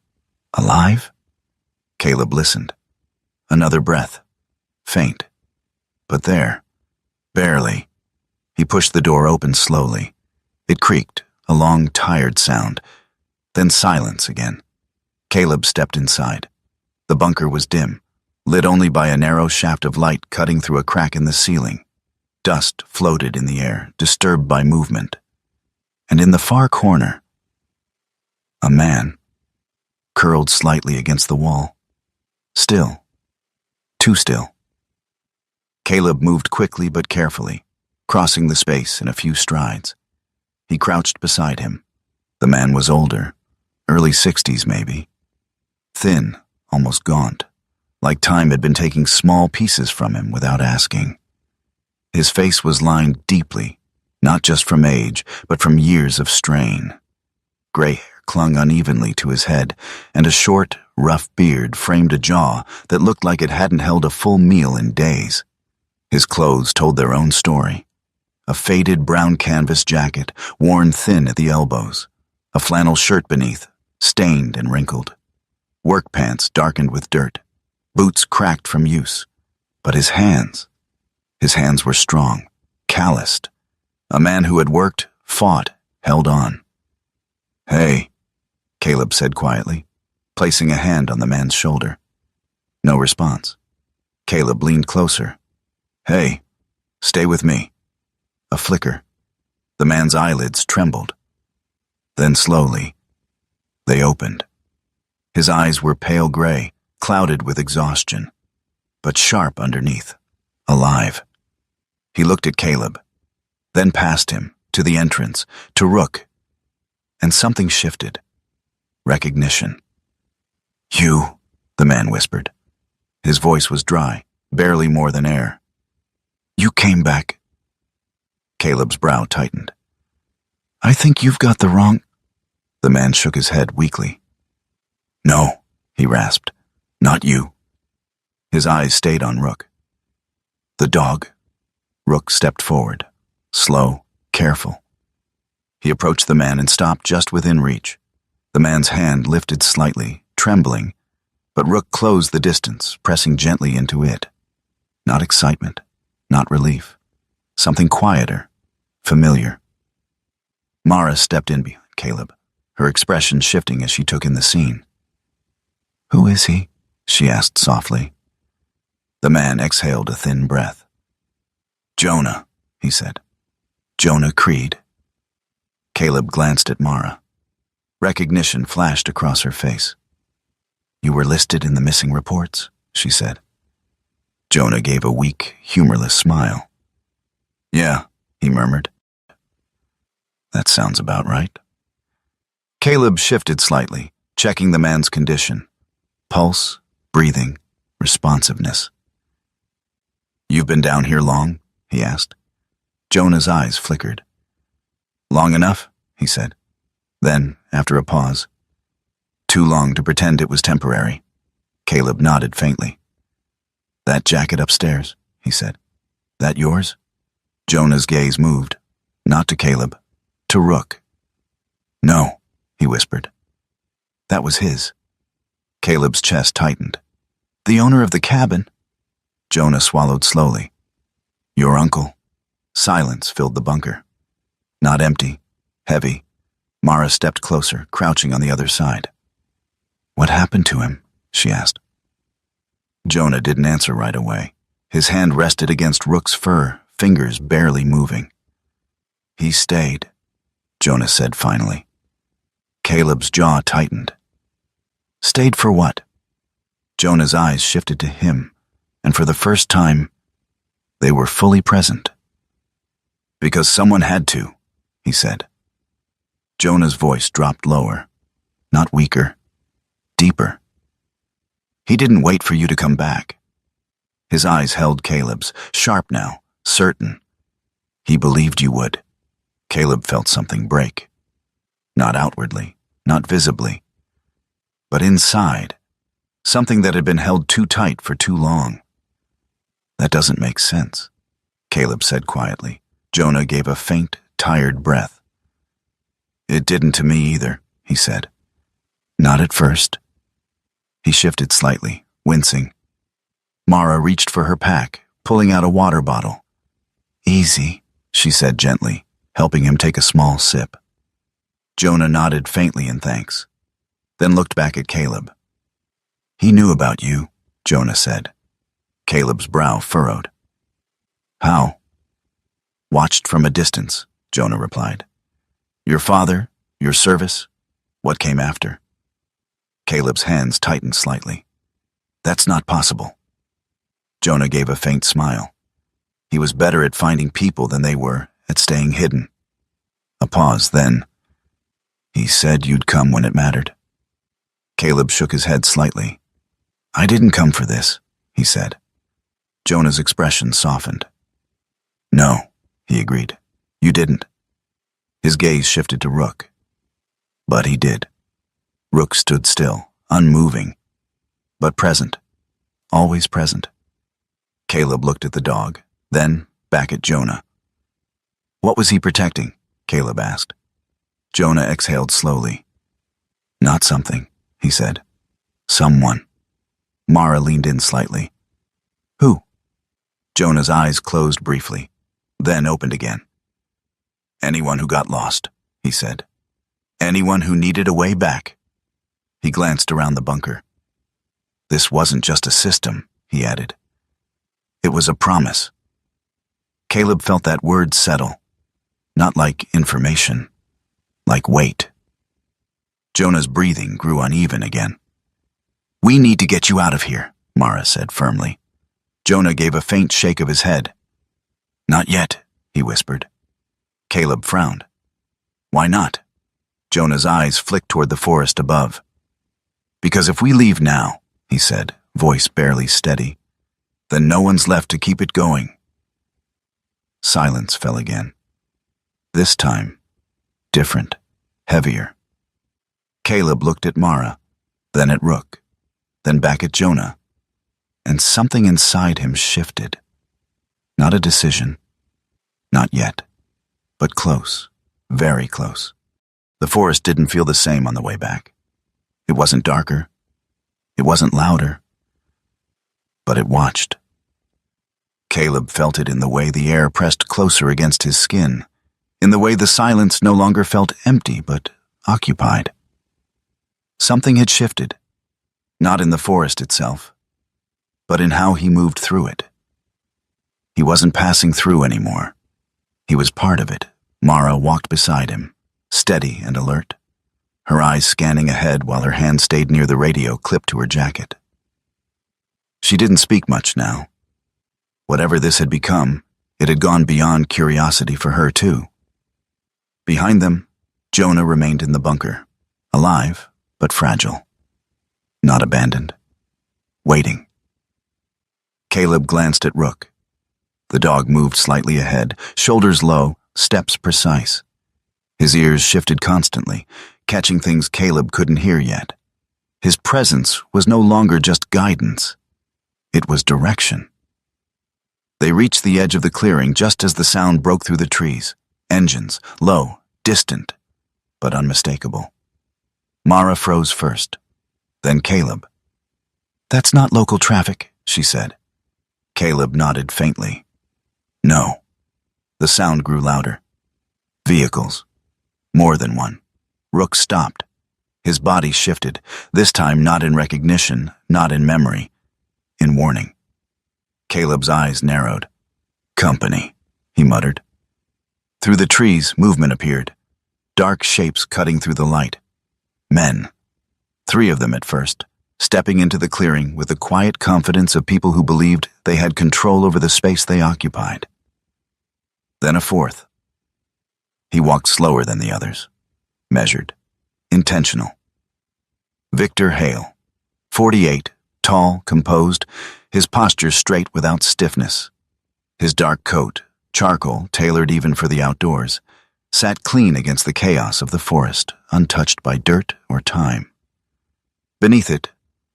Alive? Caleb listened. Another breath. Faint. But there. Barely. He pushed the door open slowly. It creaked, a long, tired sound. Then silence again. Caleb stepped inside. The bunker was dim, lit only by a narrow shaft of light cutting through a crack in the ceiling. Dust floated in the air, disturbed by movement. And in the far corner, a man, curled slightly against the wall. Still. Too still. Caleb moved quickly but carefully, crossing the space in a few strides. He crouched beside him. The man was older, early 60s maybe. Thin, almost gaunt, like time had been taking small pieces from him without asking. His face was lined deeply, not just from age, but from years of strain. Gray hair clung unevenly to his head, and a short, rough beard framed a jaw that looked like it hadn't held a full meal in days. His clothes told their own story. A faded brown canvas jacket, worn thin at the elbows. A flannel shirt beneath, stained and wrinkled. Work pants darkened with dirt. Boots cracked from use. But his hands were strong, calloused. A man who had worked, fought, held on. "Hey," Caleb said quietly, placing a hand on the man's shoulder. No response. Caleb leaned closer. "Hey, stay with me." A flicker. The man's eyelids trembled. Then slowly, they opened. His eyes were pale gray, clouded with exhaustion, but sharp underneath, alive. He looked at Caleb, then past him, to the entrance, to Rook, and something shifted. Recognition. "You," the man whispered. His voice was dry, barely more than air. "You came back." Caleb's brow tightened. "I think you've got the wrong—" The man shook his head weakly. "No," he rasped. "Not you." His eyes stayed on Rook. "The dog." Rook stepped forward, slow, careful. He approached the man and stopped just within reach. The man's hand lifted slightly, trembling, but Rook closed the distance, pressing gently into it. Not excitement, not relief. Something quieter, familiar. Mara stepped in behind Caleb, her expression shifting as she took in the scene. "Who is he?" she asked softly. The man exhaled a thin breath. "Jonah," he said. "Jonah Creed." Caleb glanced at Mara. Recognition flashed across her face. "You were listed in the missing reports," she said. Jonah gave a weak, humorless smile. "Yeah," he murmured. "That sounds about right." Caleb shifted slightly, checking the man's condition. Pulse, breathing, responsiveness. "You've been down here long?" he asked. Jonah's eyes flickered. "Long enough," he said. Then, after a pause, "Too long to pretend it was temporary." Caleb nodded faintly. "That jacket upstairs," he said. "That yours?" Jonah's gaze moved, not to Caleb, to Rook. "No," he whispered. "That was his." Caleb's chest tightened. "The owner of the cabin?" Jonah swallowed slowly. "Your uncle." Silence filled the bunker. Not empty, heavy. Mara stepped closer, crouching on the other side. "What happened to him?" she asked. Jonah didn't answer right away. His hand rested against Rook's fur, fingers barely moving. "He stayed," Jonah said finally. Caleb's jaw tightened. "Stayed for what?" Jonah's eyes shifted to him, and for the first time, they were fully present. "Because someone had to," he said. Jonah's voice dropped lower, not weaker, deeper. "He didn't wait for you to come back." His eyes held Caleb's, sharp now, certain. "He believed you would." Caleb felt something break. Not outwardly, not visibly, but inside, something that had been held too tight for too long. "That doesn't make sense," Caleb said quietly. Jonah gave a faint, tired breath. "It didn't to me either," he said. "Not at first." He shifted slightly, wincing. Mara reached for her pack, pulling out a water bottle. "Easy," she said gently, helping him take a small sip. Jonah nodded faintly in thanks, then looked back at Caleb. "He knew about you," Jonah said. Caleb's brow furrowed. "How?" "Watched from a distance," Jonah replied. "Your father, your service, what came after?" Caleb's hands tightened slightly. "That's not possible." Jonah gave a faint smile. He was better at finding people than they were at staying hidden. A pause, then, "He said you'd come when it mattered." Caleb shook his head slightly. "I didn't come for this," he said. Jonah's expression softened. "No," he agreed. "You didn't." His gaze shifted to Rook. But he did. Rook stood still, unmoving, but present. Always present. Caleb looked at the dog, then back at Jonah. What was he protecting? Caleb asked. Jonah exhaled slowly. Not something, he said. Someone. Mara leaned in slightly. Who? Jonah's eyes closed briefly, then opened again. Anyone who got lost, he said. Anyone who needed a way back. He glanced around the bunker. This wasn't just a system, he added. It was a promise. Caleb felt that word settle. Not like information, like weight. Jonah's breathing grew uneven again. We need to get you out of here, Mara said firmly. Jonah gave a faint shake of his head. Not yet, he whispered. Caleb frowned. Why not? Jonah's eyes flicked toward the forest above. Because if we leave now, he said, voice barely steady, then no one's left to keep it going. Silence fell again. This time, different, heavier. Caleb looked at Mara, then at Rook, then back at Jonah, and something inside him shifted. Not a decision. Not yet. But close. Very close. The forest didn't feel the same on the way back. It wasn't darker. It wasn't louder. But it watched. Caleb felt it in the way the air pressed closer against his skin, in the way the silence no longer felt empty but occupied. Something had shifted, not in the forest itself, but in how he moved through it. He wasn't passing through anymore. He was part of it. Mara walked beside him, steady and alert, her eyes scanning ahead while her hand stayed near the radio clipped to her jacket. She didn't speak much now. Whatever this had become, it had gone beyond curiosity for her too. Behind them, Jonah remained in the bunker, alive but fragile. Not abandoned. Waiting. Caleb glanced at Rook. The dog moved slightly ahead, shoulders low, steps precise. His ears shifted constantly, catching things Caleb couldn't hear yet. His presence was no longer just guidance. It was direction. They reached the edge of the clearing just as the sound broke through the trees. Engines, low, distant, but unmistakable. Mara froze first, then Caleb. That's not local traffic, she said. Caleb nodded faintly. No. The sound grew louder. Vehicles. More than one. Rook stopped. His body shifted, this time not in recognition, not in memory, in warning. Caleb's eyes narrowed. Company, he muttered. Through the trees, movement appeared. Dark shapes cutting through the light. Men. 3 of them at first, stepping into the clearing with the quiet confidence of people who believed they had control over the space they occupied. Then a 4th. He walked slower than the others. Measured. Intentional. Victor Hale. 48, tall, composed, his posture straight without stiffness. His dark coat, charcoal tailored even for the outdoors, sat clean against the chaos of the forest, untouched by dirt or time. Beneath it,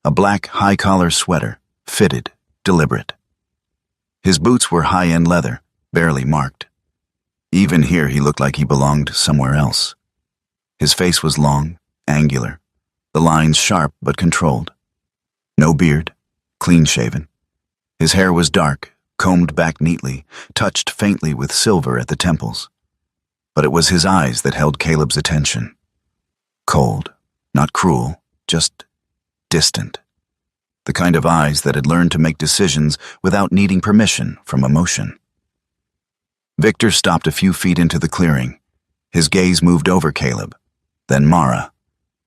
a black high-collar sweater, fitted, deliberate. His boots were high-end leather, barely marked. Even here he looked like he belonged somewhere else. His face was long, angular, the lines sharp but controlled. No beard, clean-shaven. His hair was dark, combed back neatly, touched faintly with silver at the temples. But it was his eyes that held Caleb's attention. Cold, not cruel, just distant. The kind of eyes that had learned to make decisions without needing permission from emotion. Victor stopped a few feet into the clearing. His gaze moved over Caleb, then Mara,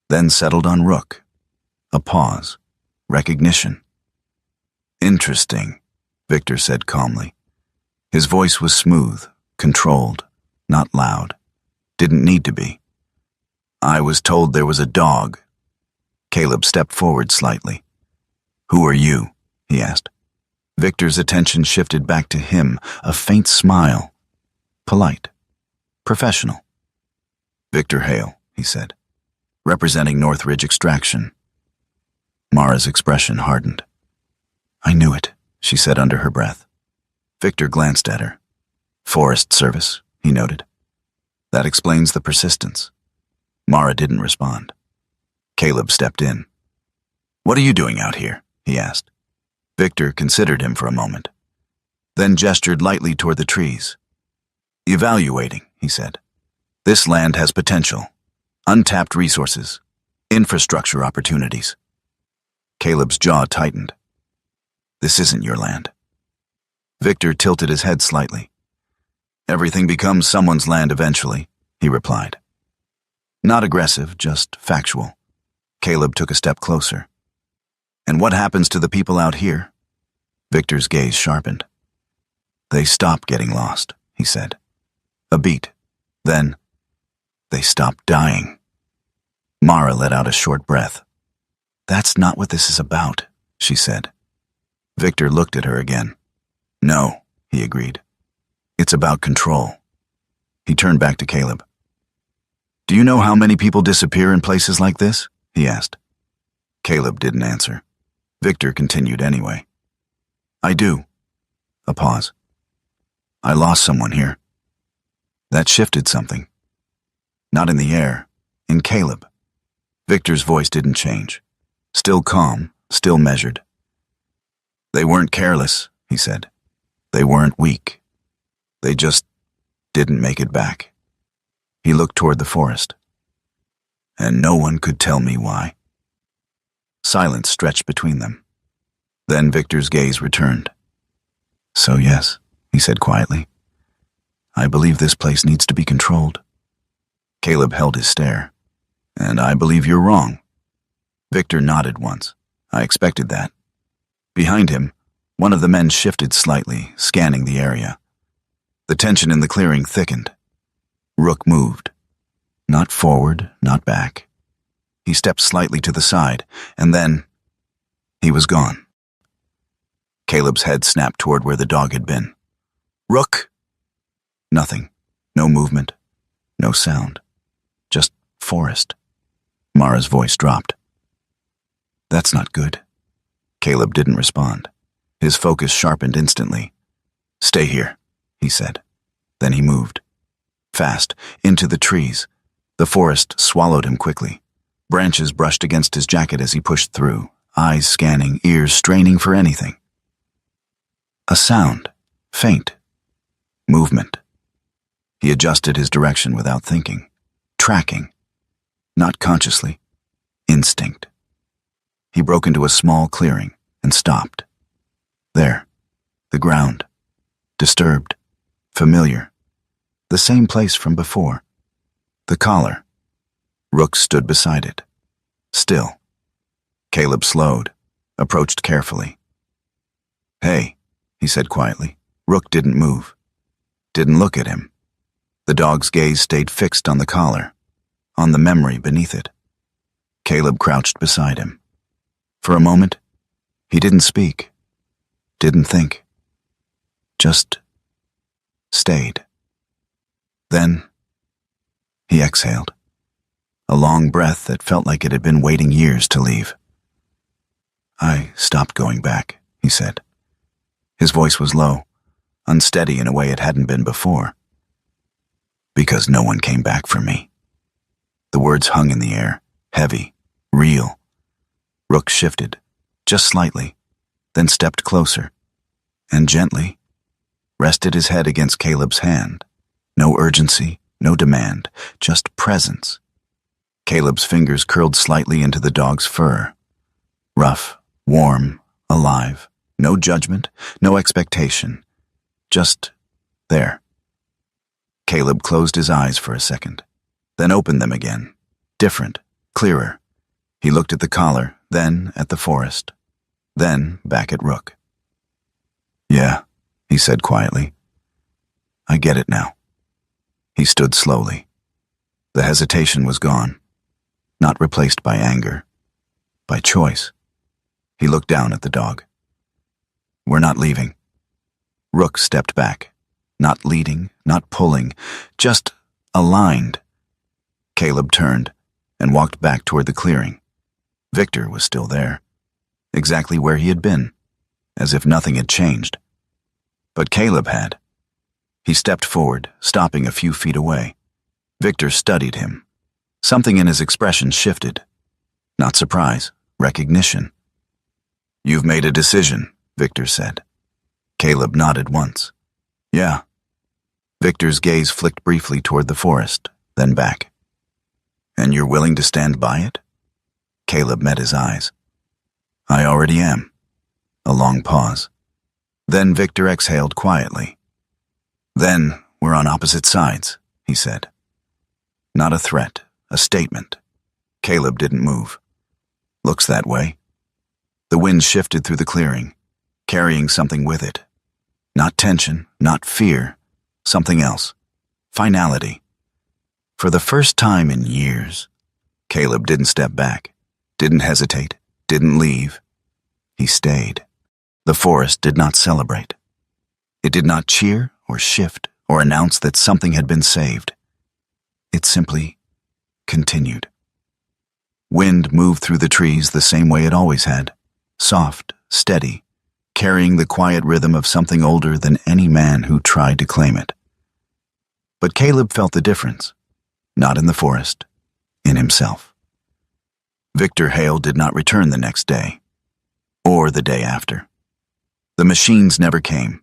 then settled on Rook. A pause. Recognition. Interesting, Victor said calmly. His voice was smooth, controlled, not loud. Didn't need to be. I was told there was a dog. Caleb stepped forward slightly. Who are you? He asked. Victor's attention shifted back to him, a faint smile. Polite. Professional. Victor Hale, he said, representing Northridge Extraction. Mara's expression hardened. "I knew it," she said under her breath. Victor glanced at her. "Forest Service," he noted. "That explains the persistence." Mara didn't respond. Caleb stepped in. "What are you doing out here?" he asked. Victor considered him for a moment, then gestured lightly toward the trees. "Evaluating," he said. "This land has potential, untapped resources, infrastructure opportunities." Caleb's jaw tightened. "This isn't your land." Victor tilted his head slightly. "Everything becomes someone's land eventually," he replied. Not aggressive, just factual. Caleb took a step closer. "And what happens to the people out here?" Victor's gaze sharpened. "They stop getting lost," he said. A beat. Then, they stop dying. Mara let out a short breath. "That's not what this is about," she said. Victor looked at her again. "No," he agreed. "It's about control." He turned back to Caleb. "Do you know how many people disappear in places like this?" he asked. Caleb didn't answer. Victor continued anyway. "I do." A pause. "I lost someone here." That shifted something. Not in the air, in Caleb. Victor's voice didn't change. Still calm, still measured. "They weren't careless," he said. "They weren't weak. They just didn't make it back." He looked toward the forest. "And no one could tell me why." Silence stretched between them. Then Victor's gaze returned. "So yes," he said quietly. "I believe this place needs to be controlled." Caleb held his stare. "And I believe you're wrong." Victor nodded once. "I expected that." Behind him, one of the men shifted slightly, scanning the area. The tension in the clearing thickened. Rook moved. Not forward, not back. He stepped slightly to the side, and then he was gone. Caleb's head snapped toward where the dog had been. "Rook!" Nothing. No movement. No sound. Just forest. Mara's voice dropped. "That's not good." Caleb didn't respond. His focus sharpened instantly. "Stay here," he said. Then he moved. Fast, into the trees. The forest swallowed him quickly. Branches brushed against his jacket as he pushed through, eyes scanning, ears straining for anything. A sound. Faint. Movement. He adjusted his direction without thinking. Tracking. Not consciously. Instinct. He broke into a small clearing and stopped. There. The ground. Disturbed. Familiar. The same place from before. The collar. Rook stood beside it. Still. Caleb slowed, approached carefully. "Hey," he said quietly. Rook didn't move. Didn't look at him. The dog's gaze stayed fixed on the collar, on the memory beneath it. Caleb crouched beside him. For a moment, he didn't speak, didn't think. Just stayed. Then, he exhaled. A long breath that felt like it had been waiting years to leave. "I stopped going back," he said. His voice was low, unsteady in a way it hadn't been before. "Because no one came back for me." The words hung in the air, heavy, real. Rook shifted, just slightly, then stepped closer, and gently rested his head against Caleb's hand. No urgency, no demand, just presence. Caleb's fingers curled slightly into the dog's fur. Rough, warm, alive. No judgment, no expectation. Just there. Caleb closed his eyes for a second, then opened them again. Different, clearer. He looked at the collar, then at the forest, then back at Rook. "Yeah," he said quietly. "I get it now." He stood slowly. The hesitation was gone, not replaced by anger, by choice. He looked down at the dog. "We're not leaving." Rook stepped back, not leading, not pulling, just aligned. Caleb turned and walked back toward the clearing. Victor was still there, exactly where he had been, as if nothing had changed. But Caleb had. He stepped forward, stopping a few feet away. Victor studied him. Something in his expression shifted. Not surprise, recognition. "You've made a decision," Victor said. Caleb nodded once. "Yeah." Victor's gaze flicked briefly toward the forest, then back. "And you're willing to stand by it?" Caleb met his eyes. "I already am." A long pause. Then Victor exhaled quietly. "Then we're on opposite sides," he said. Not a threat, a statement. Caleb didn't move. "Looks that way." The wind shifted through the clearing, carrying something with it. Not tension, not fear, something else. Finality. For the first time in years, Caleb didn't step back, didn't hesitate, didn't leave. He stayed. The forest did not celebrate. It did not cheer or shift or announce that something had been saved. It simply continued. Wind moved through the trees the same way it always had, soft, steady, carrying the quiet rhythm of something older than any man who tried to claim it. But Caleb felt the difference, not in the forest, in himself. Victor Hale did not return the next day, or the day after. The machines never came.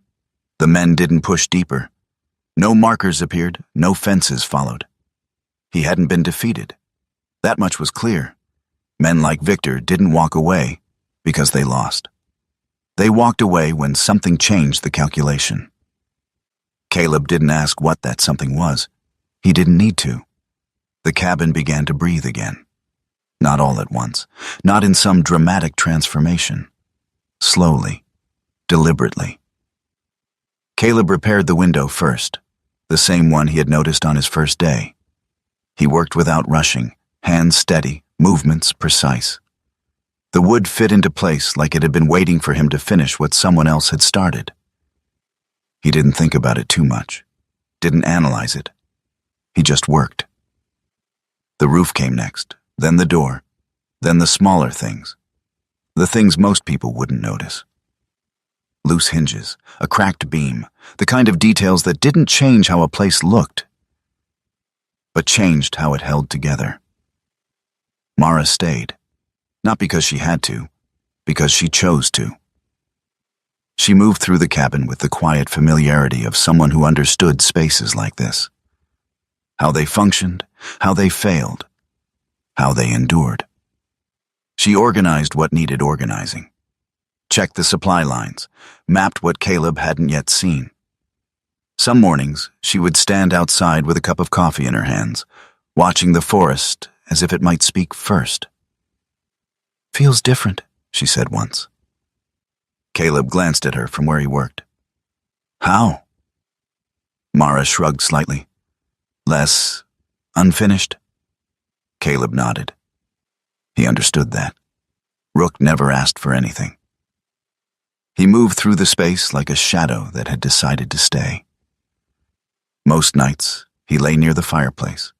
The men didn't push deeper. No markers appeared, no fences followed. He hadn't been defeated. That much was clear. Men like Victor didn't walk away because they lost. They walked away when something changed the calculation. Caleb didn't ask what that something was. He didn't need to. The cabin began to breathe again. Not all at once, not in some dramatic transformation. Slowly, deliberately. Caleb repaired the window first, the same one he had noticed on his first day. He worked without rushing, hands steady, movements precise. The wood fit into place like it had been waiting for him to finish what someone else had started. He didn't think about it too much, didn't analyze it. He just worked. The roof came next, then the door, then the smaller things. The things most people wouldn't notice. Loose hinges, a cracked beam, the kind of details that didn't change how a place looked, but changed how it held together. Mara stayed, not because she had to, because she chose to. She moved through the cabin with the quiet familiarity of someone who understood spaces like this. How they functioned, how they failed, how they endured. She organized what needed organizing, checked the supply lines, mapped what Caleb hadn't yet seen. Some mornings, she would stand outside with a cup of coffee in her hands, watching the forest as if it might speak first. "Feels different," she said once. Caleb glanced at her from where he worked. "How?" Mara shrugged slightly. "Less unfinished?" Caleb nodded. He understood that. Rook never asked for anything. He moved through the space like a shadow that had decided to stay. Most nights, he lay near the fireplace,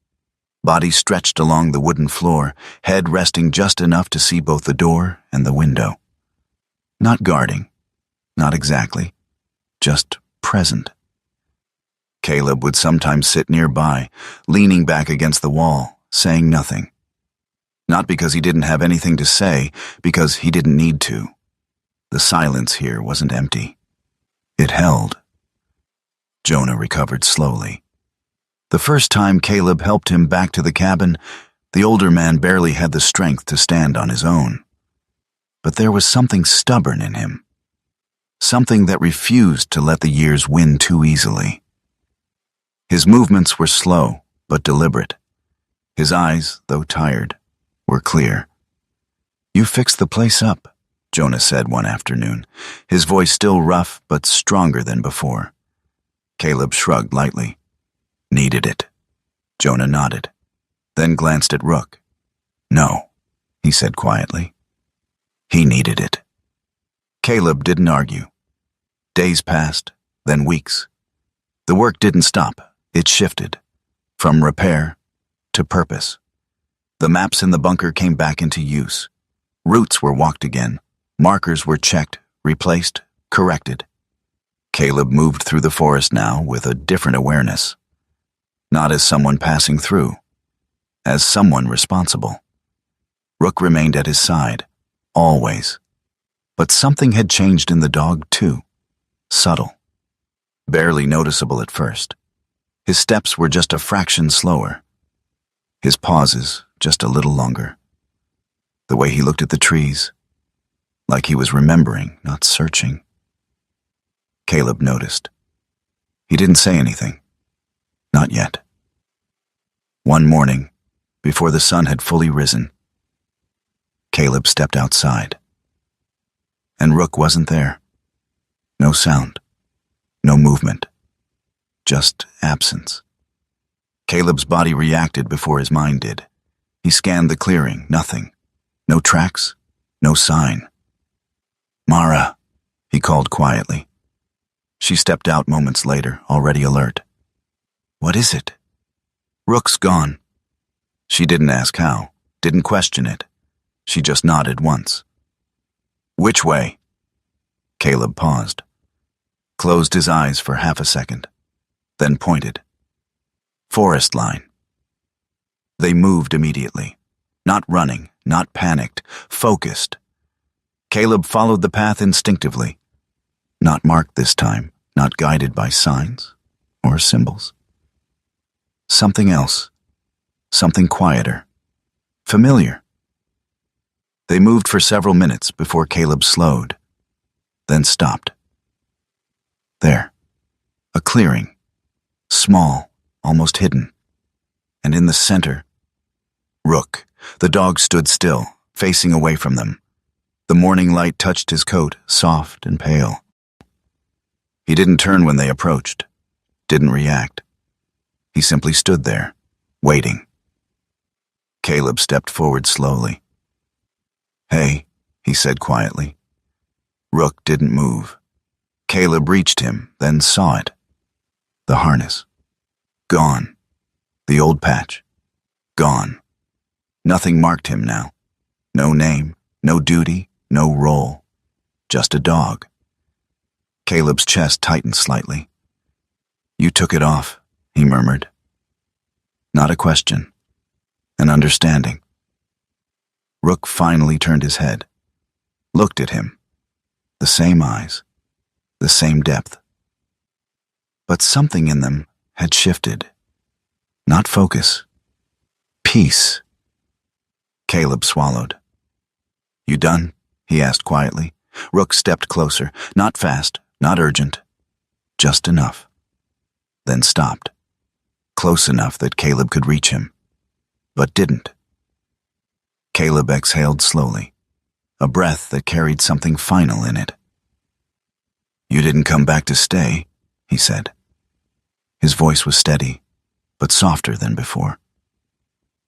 body stretched along the wooden floor, head resting just enough to see both the door and the window. Not guarding, not exactly, just present. Caleb would sometimes sit nearby, leaning back against the wall, saying nothing. Not because he didn't have anything to say, because he didn't need to. The silence here wasn't empty. It held. Jonah recovered slowly. The first time Caleb helped him back to the cabin, the older man barely had the strength to stand on his own. But there was something stubborn in him. Something that refused to let the years win too easily. His movements were slow, but deliberate. His eyes, though tired, were clear. "You fixed the place up," Jonah said one afternoon, his voice still rough but stronger than before. Caleb shrugged lightly. "Needed it." Jonah nodded, then glanced at Rook. "No," he said quietly. "He needed it." Caleb didn't argue. Days passed, then weeks. The work didn't stop, it shifted, from repair to purpose. The maps in the bunker came back into use. Routes were walked again, Markers were checked, replaced, corrected. Caleb moved through the forest now with a different awareness. Not as someone passing through, as someone responsible. Rook remained at his side, always. But something had changed in the dog, too. Subtle. Barely noticeable at first. His steps were just a fraction slower. His pauses just a little longer. The way he looked at the trees, like he was remembering, not searching. Caleb noticed. He didn't say anything. Not yet. One morning, before the sun had fully risen, Caleb stepped outside. And Rook wasn't there. No sound. No movement. Just absence. Caleb's body reacted before his mind did. He scanned the clearing, nothing. No tracks, no sign. "Mara," he called quietly. She stepped out moments later, already alert. "What is it?" "Rook's gone." She didn't ask how, didn't question it. She just nodded once. "Which way?" Caleb paused, closed his eyes for half a second, then pointed. "Forest line." They moved immediately, not running, not panicked, focused. Caleb followed the path instinctively, not marked this time, not guided by signs or symbols. Something else, something quieter, familiar. They moved for several minutes before Caleb slowed, then stopped. There, a clearing, small, almost hidden, and in the center, Rook. The dog stood still, facing away from them. The morning light touched his coat, soft and pale. He didn't turn when they approached, didn't react. He simply stood there, waiting. Caleb stepped forward slowly. "Hey," he said quietly. Rook didn't move. Caleb reached him, then saw it. The harness. Gone. The old patch. Gone. Nothing marked him now. No name, no duty, no role. Just a dog. Caleb's chest tightened slightly. "You took it off," he murmured. Not a question. An understanding. Rook finally turned his head, looked at him. The same eyes, the same depth. But something in them had shifted. Not focus. Peace. Caleb swallowed. "You done?" he asked quietly. Rook stepped closer, not fast, not urgent, just enough. Then stopped, close enough that Caleb could reach him, but didn't. Caleb exhaled slowly, a breath that carried something final in it. "You didn't come back to stay," he said. His voice was steady, but softer than before.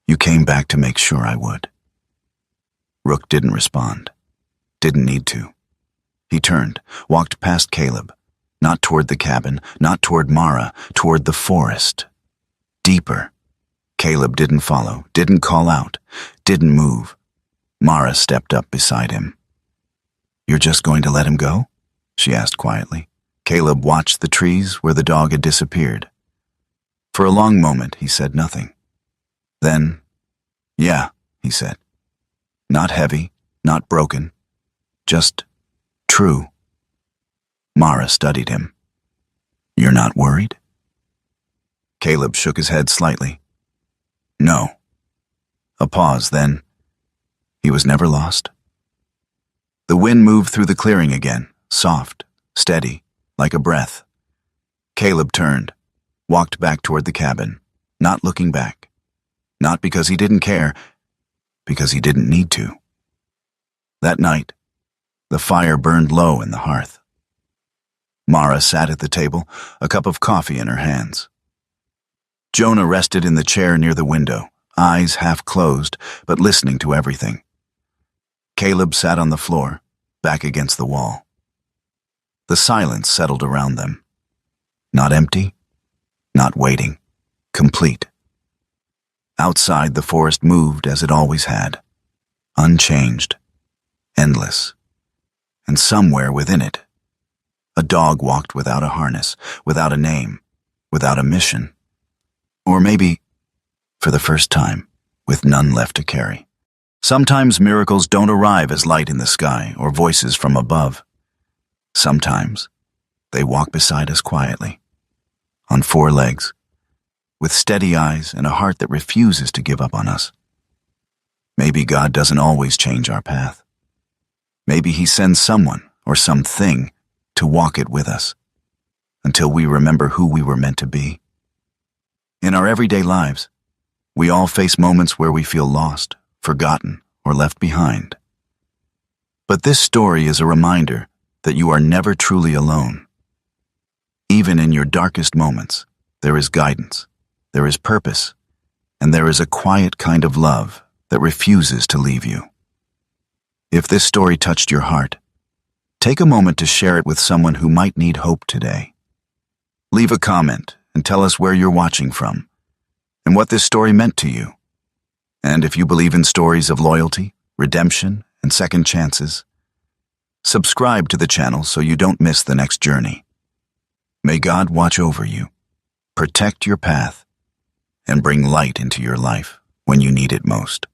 "You came back to make sure I would." Rook didn't respond. Didn't need to. He turned, walked past Caleb, not toward the cabin, not toward Mara, toward the forest. Deeper. Caleb didn't follow, didn't call out, didn't move. Mara stepped up beside him. "You're just going to let him go?" she asked quietly. Caleb watched the trees where the dog had disappeared. For a long moment, he said nothing. Then, "Yeah," he said. Not heavy, not broken, just true. Mara studied him. "You're not worried?" Caleb shook his head slightly. "No." A pause, then, "He was never lost?" The wind moved through the clearing again, soft, steady, like a breath. Caleb turned, walked back toward the cabin, not looking back. Not because he didn't care, because he didn't need to. That night, the fire burned low in the hearth. Mara sat at the table, a cup of coffee in her hands. Jonah rested in the chair near the window, eyes half closed, but listening to everything. Caleb sat on the floor, back against the wall. The silence settled around them. Not empty, not waiting, complete. Outside, the forest moved as it always had. Unchanged. Endless. and somewhere within it, a dog walked without a harness, without a name, without a mission. Or maybe, for the first time, with none left to carry. Sometimes miracles don't arrive as light in the sky or voices from above. Sometimes they walk beside us quietly, on four legs, with steady eyes and a heart that refuses to give up on us. Maybe God doesn't always change our path. Maybe He sends someone or something to walk it with us until we remember who we were meant to be. In our everyday lives, we all face moments where we feel lost, forgotten, or left behind. But this story is a reminder that you are never truly alone. Even in your darkest moments, there is guidance, there is purpose, and there is a quiet kind of love that refuses to leave you. If this story touched your heart, take a moment to share it with someone who might need hope today. Leave a comment and tell us where you're watching from and what this story meant to you. And if you believe in stories of loyalty, redemption, and second chances, subscribe to the channel so you don't miss the next journey. May God watch over you, protect your path, and bring light into your life when you need it most.